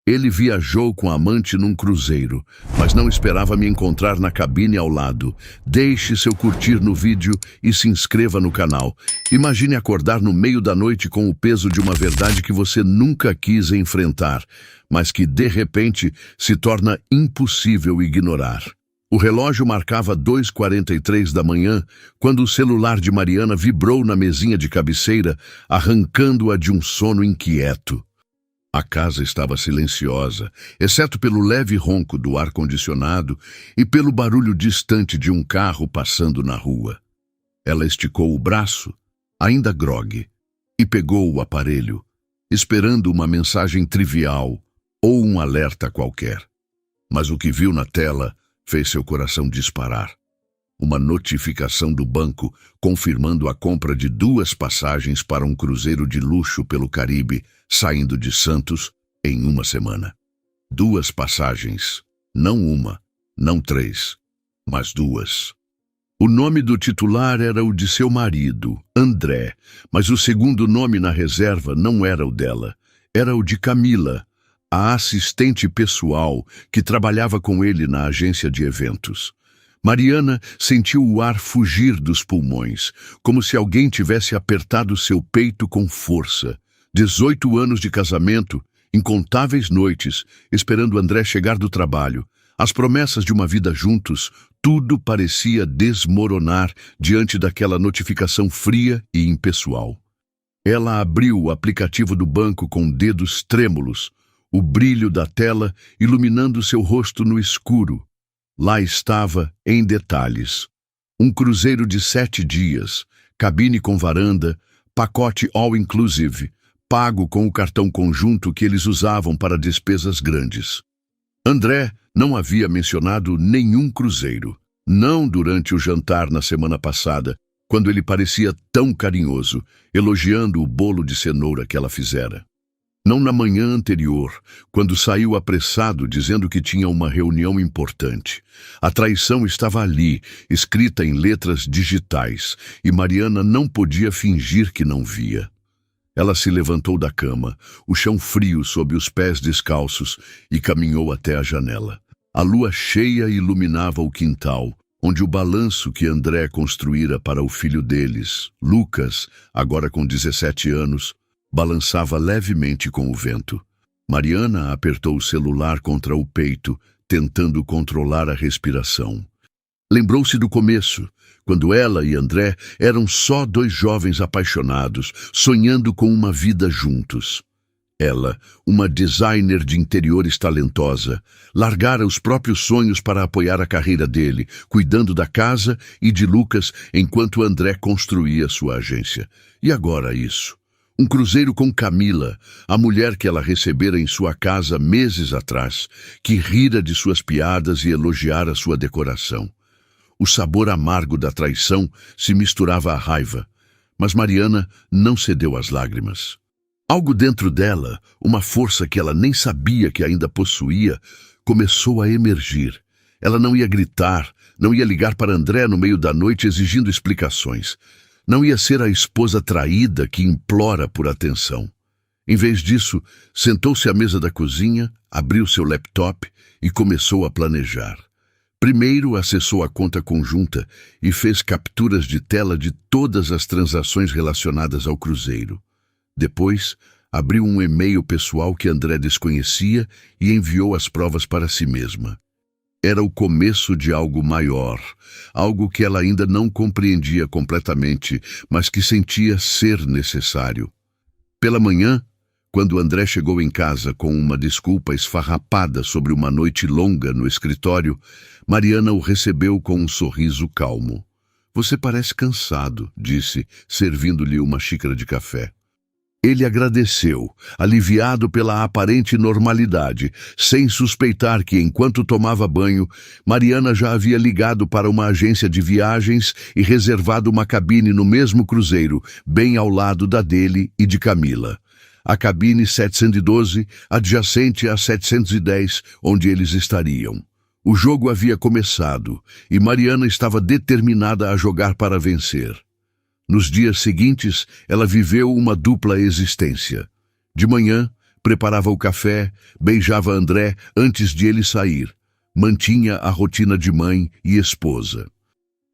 Ele viajou com a amante num cruzeiro, mas não esperava me encontrar na cabine ao lado. Deixe seu curtir no vídeo e se inscreva no canal. Imagine acordar no meio da noite com o peso de uma verdade que você nunca quis enfrentar, mas que de repente se torna impossível ignorar. O relógio marcava 2h43 da manhã, quando o celular de Mariana vibrou na mesinha de cabeceira, arrancando-a de um sono inquieto. A casa estava silenciosa, exceto pelo leve ronco do ar-condicionado e pelo barulho distante de um carro passando na rua. Ela esticou o braço, ainda grogue, e pegou o aparelho, esperando uma mensagem trivial ou um alerta qualquer. Mas o que viu na tela fez seu coração disparar. Uma notificação do banco confirmando a compra de 2 passagens para um cruzeiro de luxo pelo Caribe, saindo de Santos em uma semana. 2 passagens, não uma, não 3, mas 2. O nome do titular era o de seu marido, André, mas o segundo nome na reserva não era o dela, era o de Camila, a assistente pessoal que trabalhava com ele na agência de eventos. Mariana sentiu o ar fugir dos pulmões, como se alguém tivesse apertado seu peito com força. 18 anos de casamento, incontáveis noites, esperando André chegar do trabalho, as promessas de uma vida juntos, tudo parecia desmoronar diante daquela notificação fria e impessoal. Ela abriu o aplicativo do banco com dedos trêmulos, o brilho da tela iluminando seu rosto no escuro. Lá estava, em detalhes, um cruzeiro de 7 dias, cabine com varanda, pacote all-inclusive, pago com o cartão conjunto que eles usavam para despesas grandes. André não havia mencionado nenhum cruzeiro, não durante o jantar na semana passada, quando ele parecia tão carinhoso, elogiando o bolo de cenoura que ela fizera. Não na manhã anterior, quando saiu apressado dizendo que tinha uma reunião importante. A traição estava ali, escrita em letras digitais, e Mariana não podia fingir que não via. Ela se levantou da cama, o chão frio sob os pés descalços, e caminhou até a janela. A lua cheia iluminava o quintal, onde o balanço que André construíra para o filho deles, Lucas, agora com 17 anos, balançava levemente com o vento. Mariana apertou o celular contra o peito, tentando controlar a respiração. Lembrou-se do começo, quando ela e André eram só 2 jovens apaixonados, sonhando com uma vida juntos. Ela, uma designer de interiores talentosa, largara os próprios sonhos para apoiar a carreira dele, cuidando da casa e de Lucas enquanto André construía sua agência. E agora isso. Um cruzeiro com Camila, a mulher que ela recebera em sua casa meses atrás, que rira de suas piadas e elogiara sua decoração. O sabor amargo da traição se misturava à raiva, mas Mariana não cedeu às lágrimas. Algo dentro dela, uma força que ela nem sabia que ainda possuía, começou a emergir. Ela não ia gritar, não ia ligar para André no meio da noite exigindo explicações. Não ia ser a esposa traída que implora por atenção. Em vez disso, sentou-se à mesa da cozinha, abriu seu laptop e começou a planejar. Primeiro acessou a conta conjunta e fez capturas de tela de todas as transações relacionadas ao cruzeiro. Depois, abriu um e-mail pessoal que André desconhecia e enviou as provas para si mesma. Era o começo de algo maior, algo que ela ainda não compreendia completamente, mas que sentia ser necessário. Pela manhã, quando André chegou em casa com uma desculpa esfarrapada sobre uma noite longa no escritório, Mariana o recebeu com um sorriso calmo. "Você parece cansado", disse, servindo-lhe uma xícara de café. Ele agradeceu, aliviado pela aparente normalidade, sem suspeitar que, enquanto tomava banho, Mariana já havia ligado para uma agência de viagens e reservado uma cabine no mesmo cruzeiro, bem ao lado da dele e de Camila. A cabine 712, adjacente à 710, onde eles estariam. O jogo havia começado, e Mariana estava determinada a jogar para vencer. Nos dias seguintes, ela viveu uma dupla existência. De manhã, preparava o café, beijava André antes de ele sair. Mantinha a rotina de mãe e esposa.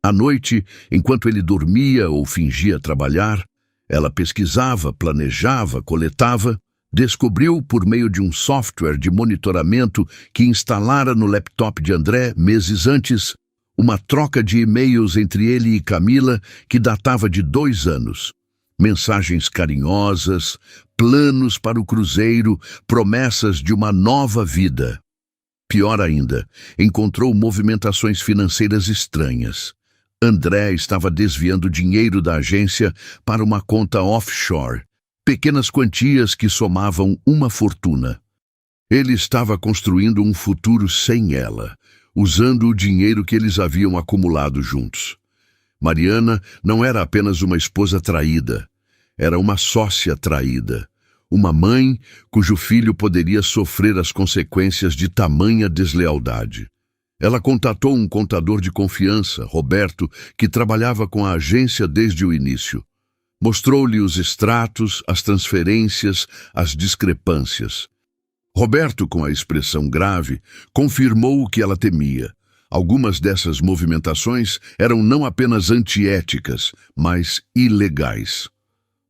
À noite, enquanto ele dormia ou fingia trabalhar, ela pesquisava, planejava, coletava, descobriu por meio de um software de monitoramento que instalara no laptop de André meses antes, uma troca de e-mails entre ele e Camila que datava de 2 anos. Mensagens carinhosas, planos para o cruzeiro, promessas de uma nova vida. Pior ainda, encontrou movimentações financeiras estranhas. André estava desviando dinheiro da agência para uma conta offshore, pequenas quantias que somavam uma fortuna. Ele estava construindo um futuro sem ela, usando o dinheiro que eles haviam acumulado juntos. Mariana não era apenas uma esposa traída, era uma sócia traída, uma mãe cujo filho poderia sofrer as consequências de tamanha deslealdade. Ela contatou um contador de confiança, Roberto, que trabalhava com a agência desde o início. Mostrou-lhe os extratos, as transferências, as discrepâncias. Roberto, com a expressão grave, confirmou o que ela temia. Algumas dessas movimentações eram não apenas antiéticas, mas ilegais.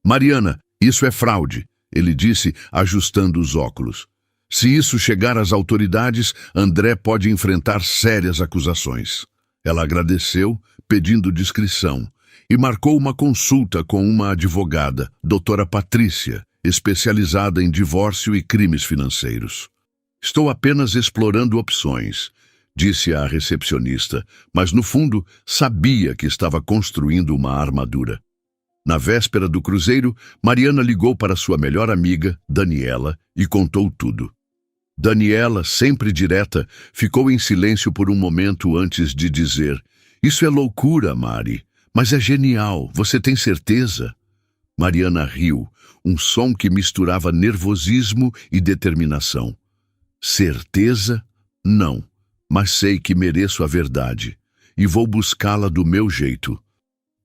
Mariana, isso é fraude, ele disse, ajustando os óculos. Se isso chegar às autoridades, André pode enfrentar sérias acusações. Ela agradeceu, pedindo discrição, e marcou uma consulta com uma advogada, doutora Patrícia, especializada em divórcio e crimes financeiros. Estou apenas explorando opções, disse a recepcionista, mas no fundo sabia que estava construindo uma armadura. Na véspera do cruzeiro, Mariana ligou para sua melhor amiga, Daniela, e contou tudo. Daniela, sempre direta, ficou em silêncio por um momento antes de dizer: "Isso é loucura, Mari, mas é genial, você tem certeza?" Mariana riu, um som que misturava nervosismo e determinação. "Certeza? Não, mas sei que mereço a verdade, e vou buscá-la do meu jeito."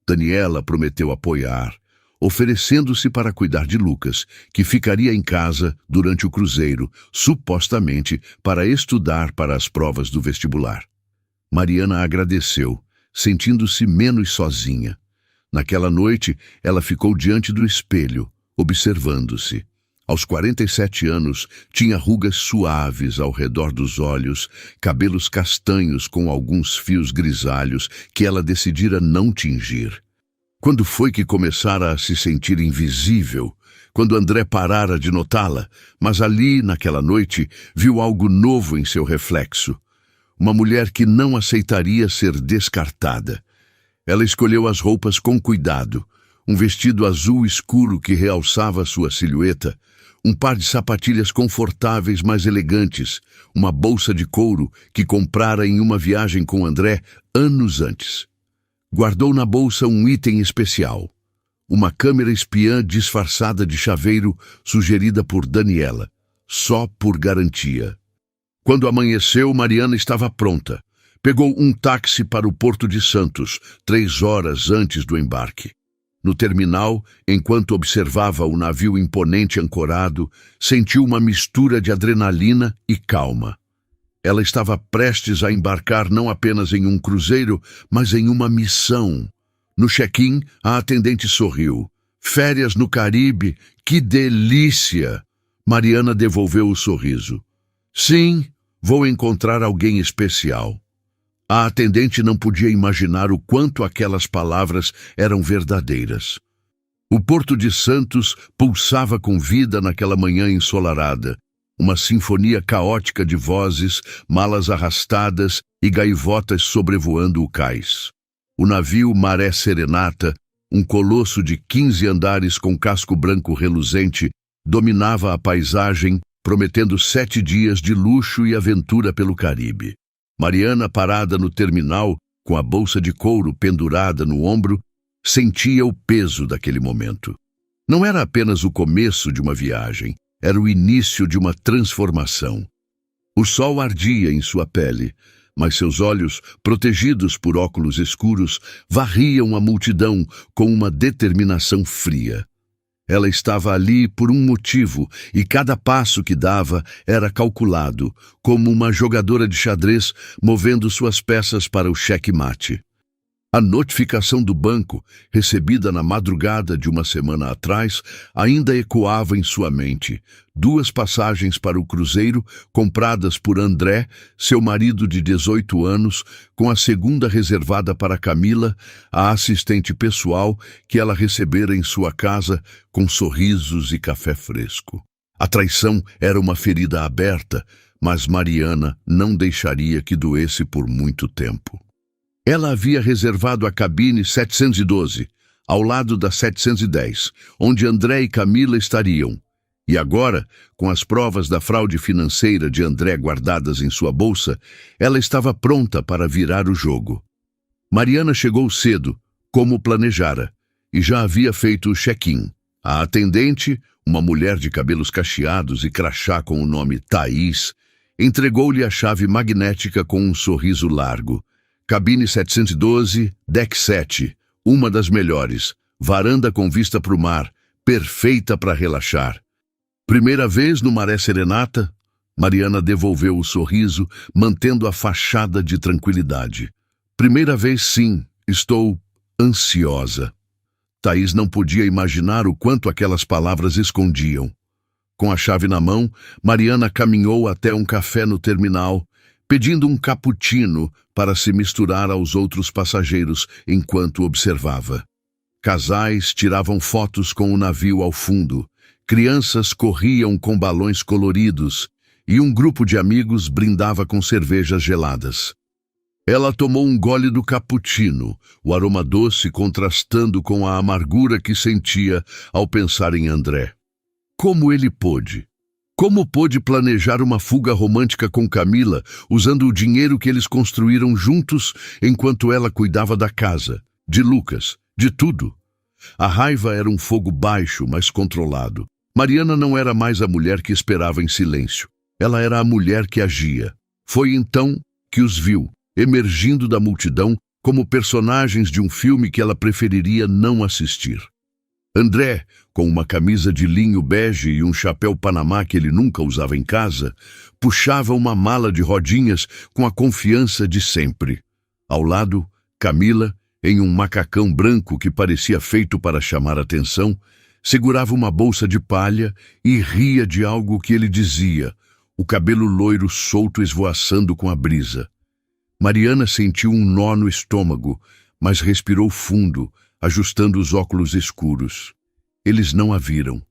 Daniela prometeu apoiar, oferecendo-se para cuidar de Lucas, que ficaria em casa durante o cruzeiro, supostamente para estudar para as provas do vestibular. Mariana agradeceu, sentindo-se menos sozinha. Naquela noite, ela ficou diante do espelho, observando-se. Aos 47 anos, tinha rugas suaves ao redor dos olhos, cabelos castanhos com alguns fios grisalhos que ela decidira não tingir. Quando foi que começara a se sentir invisível? Quando André parara de notá-la, mas ali, naquela noite, viu algo novo em seu reflexo. Uma mulher que não aceitaria ser descartada. Ela escolheu as roupas com cuidado, um vestido azul escuro que realçava sua silhueta, um par de sapatilhas confortáveis mas elegantes, uma bolsa de couro que comprara em uma viagem com André anos antes. Guardou na bolsa um item especial, uma câmera espiã disfarçada de chaveiro sugerida por Daniela, só por garantia. Quando amanheceu, Mariana estava pronta. Pegou um táxi para o Porto de Santos, 3 horas antes do embarque. No terminal, enquanto observava o navio imponente ancorado, sentiu uma mistura de adrenalina e calma. Ela estava prestes a embarcar não apenas em um cruzeiro, mas em uma missão. No check-in, a atendente sorriu. "Férias no Caribe, que delícia!" Mariana devolveu o sorriso. "Sim, vou encontrar alguém especial." A atendente não podia imaginar o quanto aquelas palavras eram verdadeiras. O Porto de Santos pulsava com vida naquela manhã ensolarada, uma sinfonia caótica de vozes, malas arrastadas e gaivotas sobrevoando o cais. O navio Maré Serenata, um colosso de 15 andares com casco branco reluzente, dominava a paisagem, prometendo 7 dias de luxo e aventura pelo Caribe. Mariana, parada no terminal, com a bolsa de couro pendurada no ombro, sentia o peso daquele momento. Não era apenas o começo de uma viagem, era o início de uma transformação. O sol ardia em sua pele, mas seus olhos, protegidos por óculos escuros, varriam a multidão com uma determinação fria. Ela estava ali por um motivo, e cada passo que dava era calculado, como uma jogadora de xadrez movendo suas peças para o xeque-mate. A notificação do banco, recebida na madrugada de uma semana atrás, ainda ecoava em sua mente. 2 passagens para o cruzeiro, compradas por André, seu marido de 18 anos, com a segunda reservada para Camila, a assistente pessoal que ela recebera em sua casa com sorrisos e café fresco. A traição era uma ferida aberta, mas Mariana não deixaria que doesse por muito tempo. Ela havia reservado a cabine 712, ao lado da 710, onde André e Camila estariam. E agora, com as provas da fraude financeira de André guardadas em sua bolsa, ela estava pronta para virar o jogo. Mariana chegou cedo, como planejara, e já havia feito o check-in. A atendente, uma mulher de cabelos cacheados e crachá com o nome Thaís, entregou-lhe a chave magnética com um sorriso largo. Cabine 712, deck 7, uma das melhores, varanda com vista para o mar, perfeita para relaxar. Primeira vez no Maré Serenata? Mariana devolveu o sorriso, mantendo a fachada de tranquilidade. Primeira vez sim, estou ansiosa. Thaís não podia imaginar o quanto aquelas palavras escondiam. Com a chave na mão, Mariana caminhou até um café no terminal, pedindo um cappuccino para se misturar aos outros passageiros enquanto observava. Casais tiravam fotos com o navio ao fundo, crianças corriam com balões coloridos e um grupo de amigos brindava com cervejas geladas. Ela tomou um gole do cappuccino, o aroma doce contrastando com a amargura que sentia ao pensar em André. Como ele pôde? Como pôde planejar uma fuga romântica com Camila, usando o dinheiro que eles construíram juntos enquanto ela cuidava da casa, de Lucas, de tudo? A raiva era um fogo baixo, mas controlado. Mariana não era mais a mulher que esperava em silêncio. Ela era a mulher que agia. Foi então que os viu, emergindo da multidão como personagens de um filme que ela preferiria não assistir. André, com uma camisa de linho bege e um chapéu panamá que ele nunca usava em casa, puxava uma mala de rodinhas com a confiança de sempre. Ao lado, Camila, em um macacão branco que parecia feito para chamar atenção, segurava uma bolsa de palha e ria de algo que ele dizia, o cabelo loiro solto esvoaçando com a brisa. Mariana sentiu um nó no estômago, mas respirou fundo, ajustando os óculos escuros. Eles não a viram.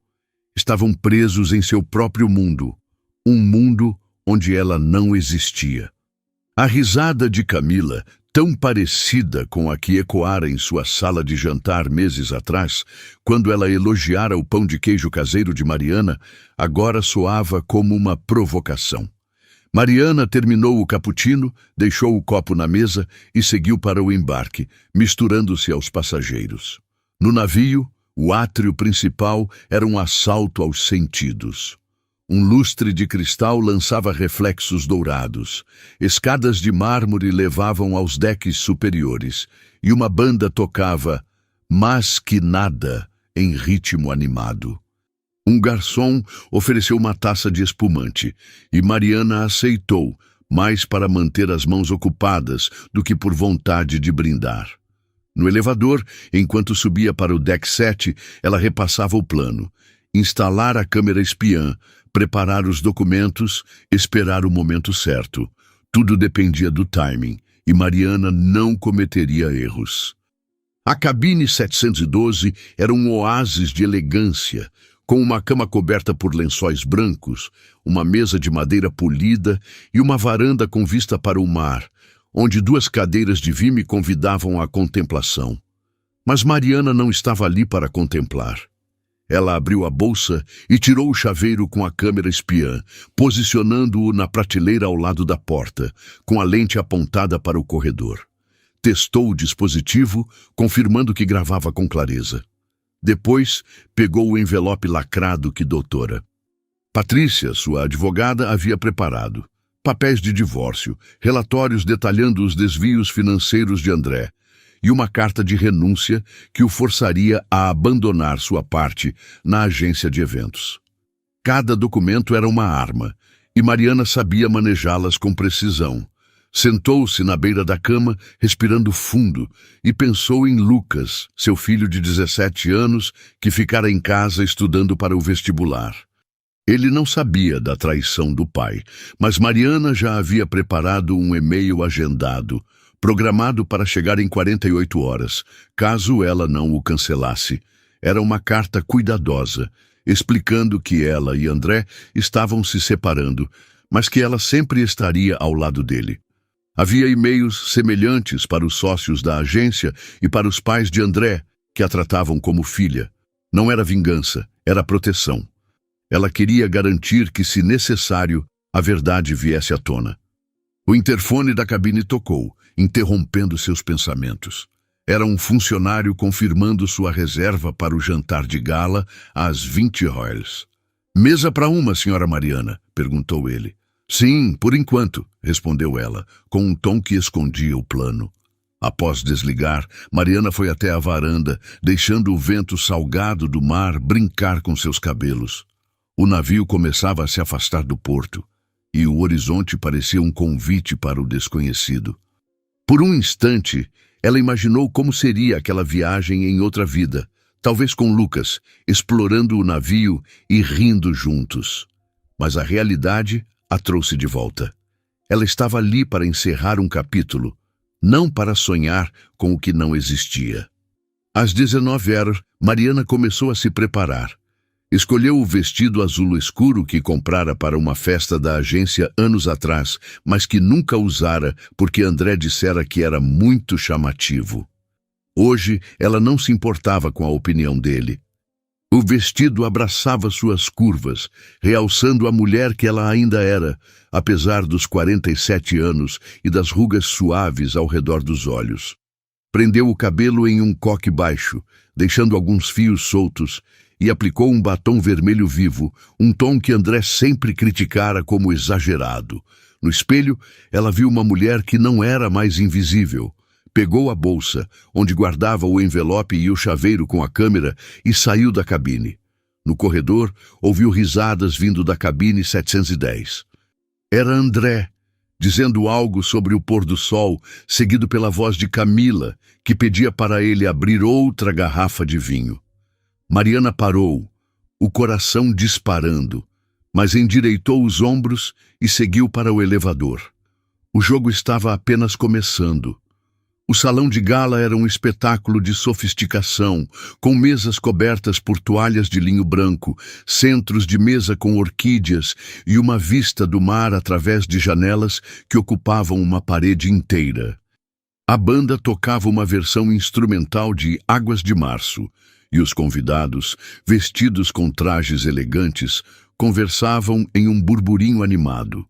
Estavam presos em seu próprio mundo, um mundo onde ela não existia. A risada de Camila, tão parecida com a que ecoara em sua sala de jantar meses atrás, quando ela elogiara o pão de queijo caseiro de Mariana, agora soava como uma provocação. Mariana terminou o cappuccino, deixou o copo na mesa e seguiu para o embarque, misturando-se aos passageiros. No navio, o átrio principal era um assalto aos sentidos. Um lustre de cristal lançava reflexos dourados. Escadas de mármore levavam aos decks superiores, e uma banda tocava "Mas que nada" em ritmo animado. Um garçom ofereceu uma taça de espumante, e Mariana aceitou, mais para manter as mãos ocupadas do que por vontade de brindar. No elevador, enquanto subia para o deck 7, ela repassava o plano. Instalar a câmera espiã, preparar os documentos, esperar o momento certo. Tudo dependia do timing, e Mariana não cometeria erros. A cabine 712 era um oásis de elegância, com uma cama coberta por lençóis brancos, uma mesa de madeira polida e uma varanda com vista para o mar, onde 2 cadeiras de vime convidavam à contemplação. Mas Mariana não estava ali para contemplar. Ela abriu a bolsa e tirou o chaveiro com a câmera espiã, posicionando-o na prateleira ao lado da porta, com a lente apontada para o corredor. Testou o dispositivo, confirmando que gravava com clareza. Depois, pegou o envelope lacrado que doutora. Patrícia, sua advogada, havia preparado papéis de divórcio, relatórios detalhando os desvios financeiros de André e uma carta de renúncia que o forçaria a abandonar sua parte na agência de eventos. Cada documento era uma arma, e Mariana sabia manejá-las com precisão. Sentou-se na beira da cama, respirando fundo, e pensou em Lucas, seu filho de 17 anos, que ficara em casa estudando para o vestibular. Ele não sabia da traição do pai, mas Mariana já havia preparado um e-mail agendado, programado para chegar em 48 horas, caso ela não o cancelasse. Era uma carta cuidadosa, explicando que ela e André estavam se separando, mas que ela sempre estaria ao lado dele. Havia e-mails semelhantes para os sócios da agência e para os pais de André, que a tratavam como filha. Não era vingança, era proteção. Ela queria garantir que, se necessário, a verdade viesse à tona. O interfone da cabine tocou, interrompendo seus pensamentos. Era um funcionário confirmando sua reserva para o jantar de gala às 20 horas. "Mesa para uma, senhora Mariana?" perguntou ele. "Sim, por enquanto", respondeu ela, com um tom que escondia o plano. Após desligar, Mariana foi até a varanda, deixando o vento salgado do mar brincar com seus cabelos. O navio começava a se afastar do porto, e o horizonte parecia um convite para o desconhecido. Por um instante, ela imaginou como seria aquela viagem em outra vida, talvez com Lucas, explorando o navio e rindo juntos. Mas a realidade a trouxe de volta. Ela estava ali para encerrar um capítulo, não para sonhar com o que não existia. Às 19 horas, Mariana começou a se preparar. Escolheu o vestido azul escuro que comprara para uma festa da agência anos atrás, mas que nunca usara porque André dissera que era muito chamativo. Hoje, ela não se importava com a opinião dele. O vestido abraçava suas curvas, realçando a mulher que ela ainda era, apesar dos 47 anos e das rugas suaves ao redor dos olhos. Prendeu o cabelo em um coque baixo, deixando alguns fios soltos, e aplicou um batom vermelho vivo, um tom que André sempre criticara como exagerado. No espelho, ela viu uma mulher que não era mais invisível. Pegou a bolsa, onde guardava o envelope e o chaveiro com a câmera, e saiu da cabine. No corredor, ouviu risadas vindo da cabine 710. Era André, dizendo algo sobre o pôr do sol, seguido pela voz de Camila, que pedia para ele abrir outra garrafa de vinho. Mariana parou, o coração disparando, mas endireitou os ombros e seguiu para o elevador. O jogo estava apenas começando. O salão de gala era um espetáculo de sofisticação, com mesas cobertas por toalhas de linho branco, centros de mesa com orquídeas e uma vista do mar através de janelas que ocupavam uma parede inteira. A banda tocava uma versão instrumental de Águas de Março, e os convidados, vestidos com trajes elegantes, conversavam em um burburinho animado.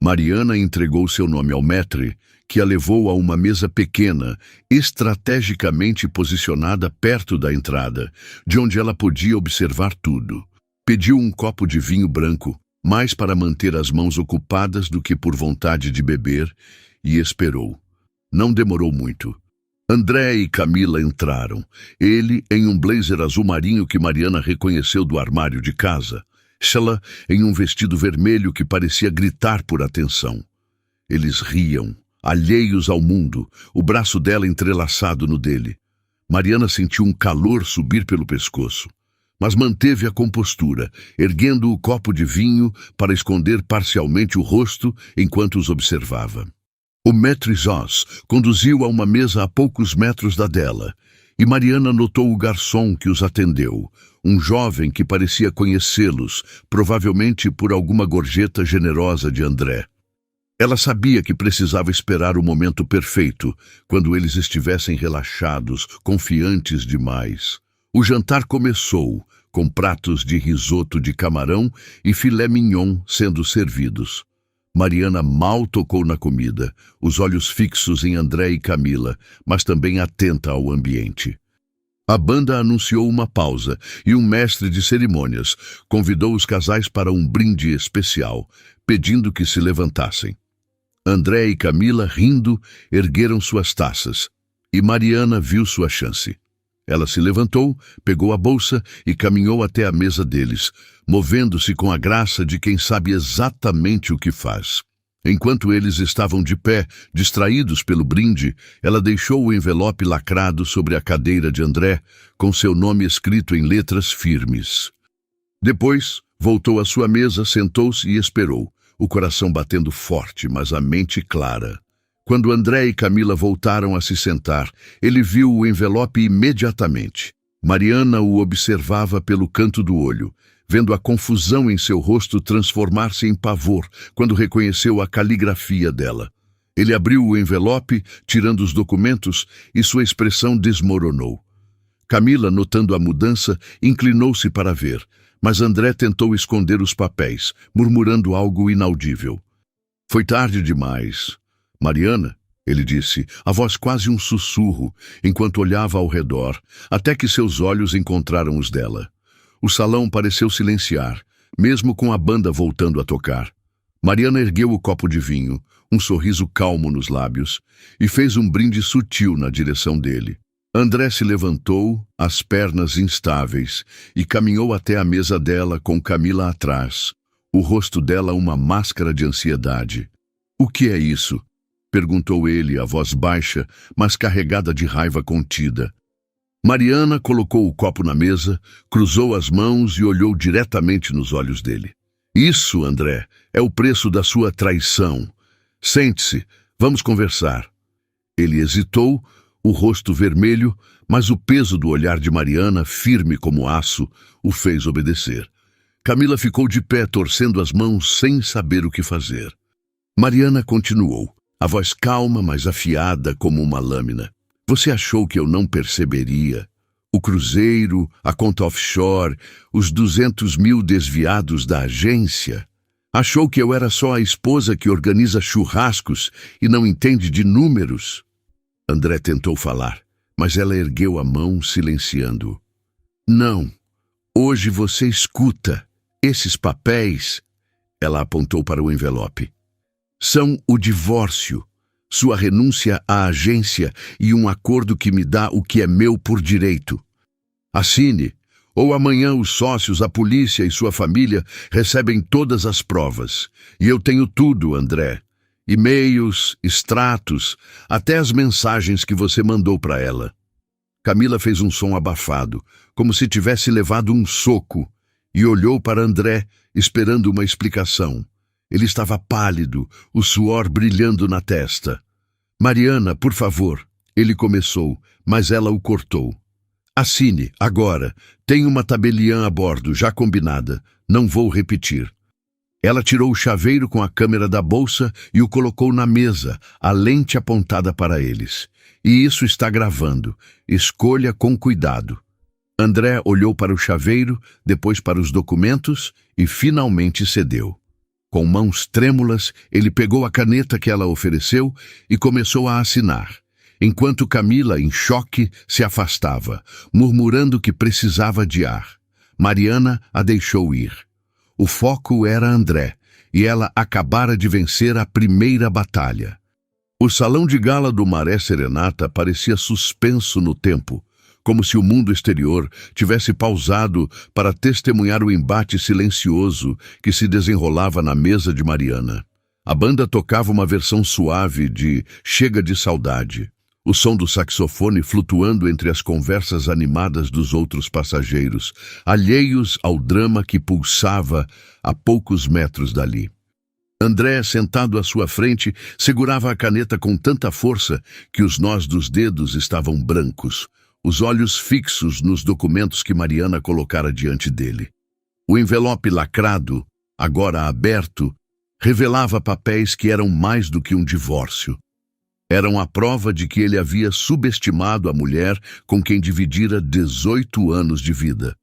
Mariana entregou seu nome ao maître, que a levou a uma mesa pequena, estrategicamente posicionada perto da entrada, de onde ela podia observar tudo. Pediu um copo de vinho branco, mais para manter as mãos ocupadas do que por vontade de beber, e esperou. Não demorou muito. André e Camila entraram, ele em um blazer azul marinho que Mariana reconheceu do armário de casa, ela em um vestido vermelho que parecia gritar por atenção. Eles riam, alheios ao mundo, o braço dela entrelaçado no dele. Mariana sentiu um calor subir pelo pescoço, mas manteve a compostura, erguendo o copo de vinho para esconder parcialmente o rosto enquanto os observava. O maître Jos conduziu a uma mesa a poucos metros da dela, e Mariana notou o garçom que os atendeu, um jovem que parecia conhecê-los, provavelmente por alguma gorjeta generosa de André. Ela sabia que precisava esperar o momento perfeito, quando eles estivessem relaxados, confiantes demais. O jantar começou, com pratos de risoto de camarão e filé mignon sendo servidos. Mariana mal tocou na comida, os olhos fixos em André e Camila, mas também atenta ao ambiente. A banda anunciou uma pausa e um mestre de cerimônias convidou os casais para um brinde especial, pedindo que se levantassem. André e Camila, rindo, ergueram suas taças. E Mariana viu sua chance. Ela se levantou, pegou a bolsa e caminhou até a mesa deles, movendo-se com a graça de quem sabe exatamente o que faz. Enquanto eles estavam de pé, distraídos pelo brinde, ela deixou o envelope lacrado sobre a cadeira de André, com seu nome escrito em letras firmes. Depois, voltou à sua mesa, sentou-se e esperou, o coração batendo forte, mas a mente clara. Quando André e Camila voltaram a se sentar, ele viu o envelope imediatamente. Mariana o observava pelo canto do olho, vendo a confusão em seu rosto transformar-se em pavor quando reconheceu a caligrafia dela. Ele abriu o envelope, tirando os documentos, e sua expressão desmoronou. Camila, notando a mudança, inclinou-se para ver, mas André tentou esconder os papéis, murmurando algo inaudível. Foi tarde demais. Mariana, ele disse, a voz quase um sussurro, enquanto olhava ao redor, até que seus olhos encontraram os dela. O salão pareceu silenciar, mesmo com a banda voltando a tocar. Mariana ergueu o copo de vinho, um sorriso calmo nos lábios, e fez um brinde sutil na direção dele. André se levantou, as pernas instáveis, e caminhou até a mesa dela com Camila atrás, o rosto dela uma máscara de ansiedade. "O que é isso?" perguntou ele, a voz baixa, mas carregada de raiva contida. Mariana colocou o copo na mesa, cruzou as mãos e olhou diretamente nos olhos dele. "Isso, André, é o preço da sua traição. Sente-se, vamos conversar." Ele hesitou, o rosto vermelho, mas o peso do olhar de Mariana, firme como aço, o fez obedecer. Camila ficou de pé, torcendo as mãos sem saber o que fazer. Mariana continuou, a voz calma, mas afiada como uma lâmina. "Você achou que eu não perceberia? O cruzeiro, a conta offshore, os 200 mil desviados da agência? Achou que eu era só a esposa que organiza churrascos e não entende de números?" André tentou falar, mas ela ergueu a mão, silenciando-o. "Não, hoje você escuta. Esses papéis..." Ela apontou para o envelope. "São o divórcio, sua renúncia à agência e um acordo que me dá o que é meu por direito. Assine, ou amanhã os sócios, a polícia e sua família recebem todas as provas. E eu tenho tudo, André. E-mails, extratos, até as mensagens que você mandou para ela." Camila fez um som abafado, como se tivesse levado um soco, e olhou para André, esperando uma explicação. Ele estava pálido, o suor brilhando na testa. "Mariana, por favor," ele começou, mas ela o cortou. "Assine, agora. Tem uma tabeliã a bordo, já combinada. Não vou repetir." Ela tirou o chaveiro com a câmera da bolsa e o colocou na mesa, a lente apontada para eles. "E isso está gravando. Escolha com cuidado." André olhou para o chaveiro, depois para os documentos e finalmente cedeu. Com mãos trêmulas, ele pegou a caneta que ela ofereceu e começou a assinar, enquanto Camila, em choque, se afastava, murmurando que precisava de ar. Mariana a deixou ir. O foco era André, e ela acabara de vencer a primeira batalha. O salão de gala do Maré Serenata parecia suspenso no tempo, como se o mundo exterior tivesse pausado para testemunhar o embate silencioso que se desenrolava na mesa de Mariana. A banda tocava uma versão suave de Chega de Saudade, o som do saxofone flutuando entre as conversas animadas dos outros passageiros, alheios ao drama que pulsava a poucos metros dali. André, sentado à sua frente, segurava a caneta com tanta força que os nós dos dedos estavam brancos, os olhos fixos nos documentos que Mariana colocara diante dele. O envelope lacrado, agora aberto, revelava papéis que eram mais do que um divórcio. Eram a prova de que ele havia subestimado a mulher com quem dividira 18 anos de vida.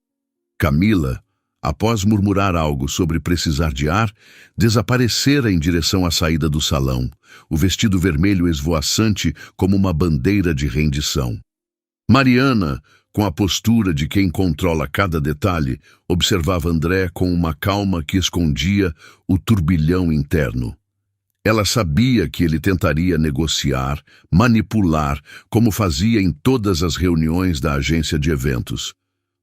Camila, após murmurar algo sobre precisar de ar, desaparecera em direção à saída do salão, o vestido vermelho esvoaçante como uma bandeira de rendição. Mariana, com a postura de quem controla cada detalhe, observava André com uma calma que escondia o turbilhão interno. Ela sabia que ele tentaria negociar, manipular, como fazia em todas as reuniões da agência de eventos.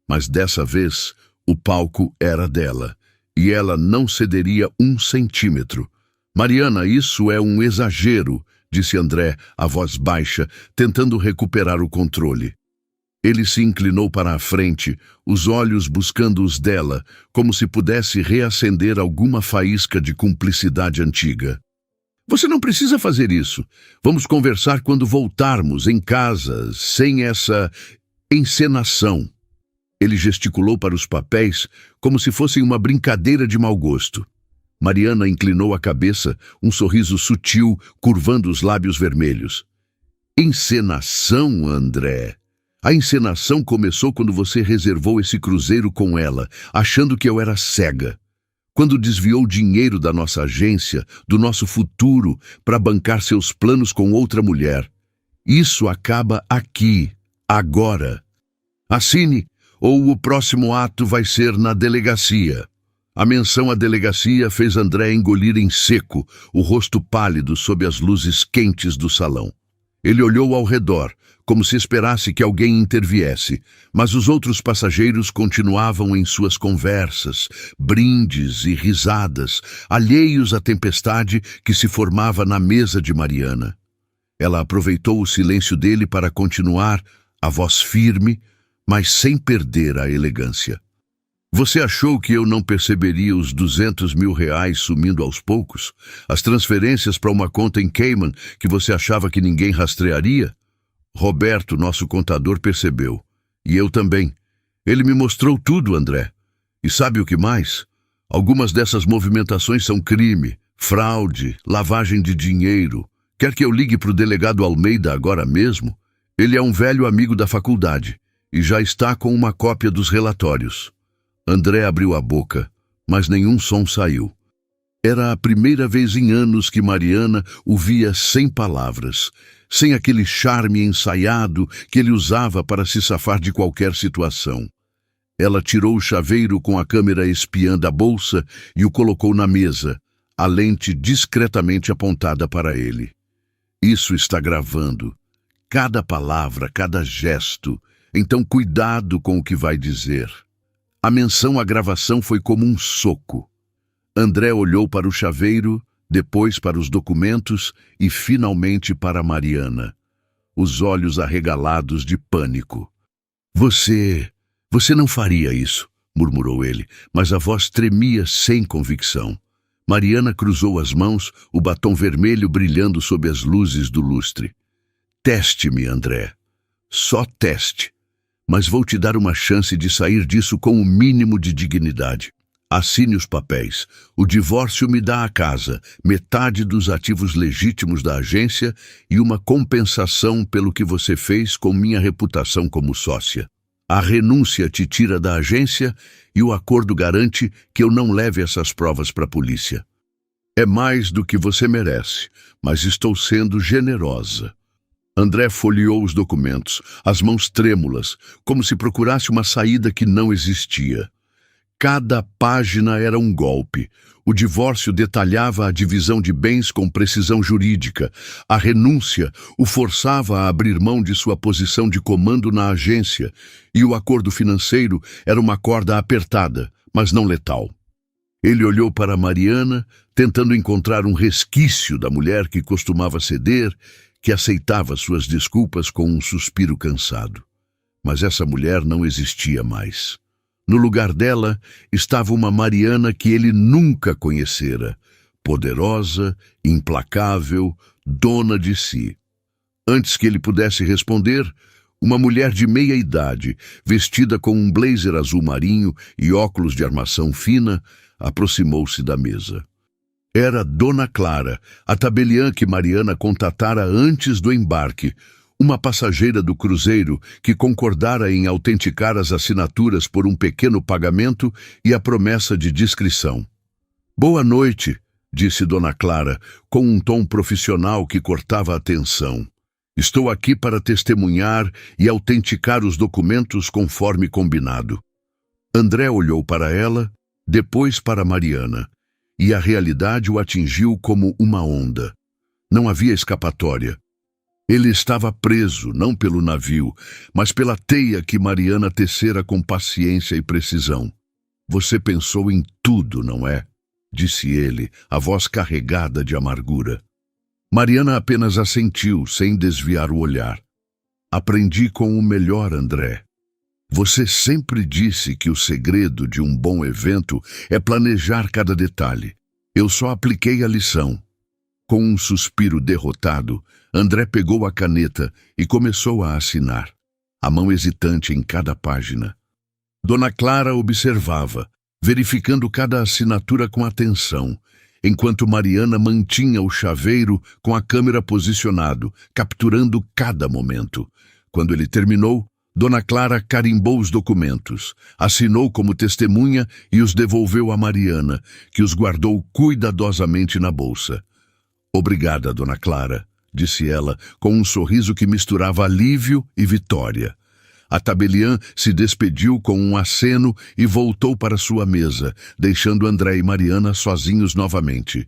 Mas dessa vez, o palco era dela, e ela não cederia 1 centímetro. Mariana, isso é um exagero, disse André, a voz baixa, tentando recuperar o controle. Ele se inclinou para a frente, os olhos buscando os dela, como se pudesse reacender alguma faísca de cumplicidade antiga. Você não precisa fazer isso. Vamos conversar quando voltarmos, em casa, sem essa encenação. Ele gesticulou para os papéis como se fossem uma brincadeira de mau gosto. Mariana inclinou a cabeça, um sorriso sutil, curvando os lábios vermelhos. Encenação, André? A encenação começou quando você reservou esse cruzeiro com ela, achando que eu era cega. Quando desviou dinheiro da nossa agência, do nosso futuro, para bancar seus planos com outra mulher. Isso acaba aqui, agora. Assine, ou o próximo ato vai ser na delegacia. A menção à delegacia fez André engolir em seco, o rosto pálido sob as luzes quentes do salão. Ele olhou ao redor, como se esperasse que alguém interviesse, mas os outros passageiros continuavam em suas conversas, brindes e risadas, alheios à tempestade que se formava na mesa de Mariana. Ela aproveitou o silêncio dele para continuar, a voz firme, mas sem perder a elegância. Você achou que eu não perceberia os 200 mil reais sumindo aos poucos? As transferências para uma conta em Cayman que você achava que ninguém rastrearia? Roberto, nosso contador, percebeu. E eu também. Ele me mostrou tudo, André. E sabe o que mais? Algumas dessas movimentações são crime, fraude, lavagem de dinheiro. Quer que eu ligue para o delegado Almeida agora mesmo? Ele é um velho amigo da faculdade e já está com uma cópia dos relatórios. André abriu a boca, mas nenhum som saiu. Era a primeira vez em anos que Mariana o via sem palavras, sem aquele charme ensaiado que ele usava para se safar de qualquer situação. Ela tirou o chaveiro com a câmera espiã da bolsa e o colocou na mesa, a lente discretamente apontada para ele. Isso está gravando. Cada palavra, cada gesto. Então cuidado com o que vai dizer. A menção à gravação foi como um soco. André olhou para o chaveiro, depois para os documentos e finalmente para Mariana, os olhos arregalados de pânico. Você não faria isso, murmurou ele, mas a voz tremia sem convicção. Mariana cruzou as mãos, o batom vermelho brilhando sob as luzes do lustre. Teste-me, André. Só teste. Mas vou te dar uma chance de sair disso com o mínimo de dignidade. Assine os papéis. O divórcio me dá a casa, metade dos ativos legítimos da agência e uma compensação pelo que você fez com minha reputação como sócia. A renúncia te tira da agência e o acordo garante que eu não leve essas provas para a polícia. É mais do que você merece, mas estou sendo generosa. André folheou os documentos, as mãos trêmulas, como se procurasse uma saída que não existia. Cada página era um golpe. O divórcio detalhava a divisão de bens com precisão jurídica. A renúncia o forçava a abrir mão de sua posição de comando na agência. E o acordo financeiro era uma corda apertada, mas não letal. Ele olhou para Mariana, tentando encontrar um resquício da mulher que costumava ceder, que aceitava suas desculpas com um suspiro cansado. Mas essa mulher não existia mais. No lugar dela estava uma Mariana que ele nunca conhecera, poderosa, implacável, dona de si. Antes que ele pudesse responder, uma mulher de meia idade, vestida com um blazer azul marinho e óculos de armação fina, aproximou-se da mesa. Era Dona Clara, a tabeliã que Mariana contatara antes do embarque, uma passageira do cruzeiro que concordara em autenticar as assinaturas por um pequeno pagamento e a promessa de discrição. Boa noite, disse Dona Clara, com um tom profissional que cortava a tensão. Estou aqui para testemunhar e autenticar os documentos conforme combinado. André olhou para ela, depois para Mariana. e a realidade o atingiu como uma onda. Não havia escapatória. Ele estava preso, não pelo navio, mas pela teia que Mariana tecera com paciência e precisão. Você pensou em tudo, não é? Disse ele, a voz carregada de amargura. Mariana apenas assentiu, sem desviar o olhar. Aprendi com o melhor, André. Você sempre disse que o segredo de um bom evento é planejar cada detalhe. Eu só apliquei a lição. Com um suspiro derrotado, André pegou a caneta e começou a assinar, a mão hesitante em cada página. Dona Clara observava, verificando cada assinatura com atenção, enquanto Mariana mantinha o chaveiro com a câmera posicionado, capturando cada momento. Quando ele terminou, Dona Clara carimbou os documentos, assinou como testemunha e os devolveu a Mariana, que os guardou cuidadosamente na bolsa. Obrigada, Dona Clara, disse ela, com um sorriso que misturava alívio e vitória. A tabeliã se despediu com um aceno e voltou para sua mesa, deixando André e Mariana sozinhos novamente.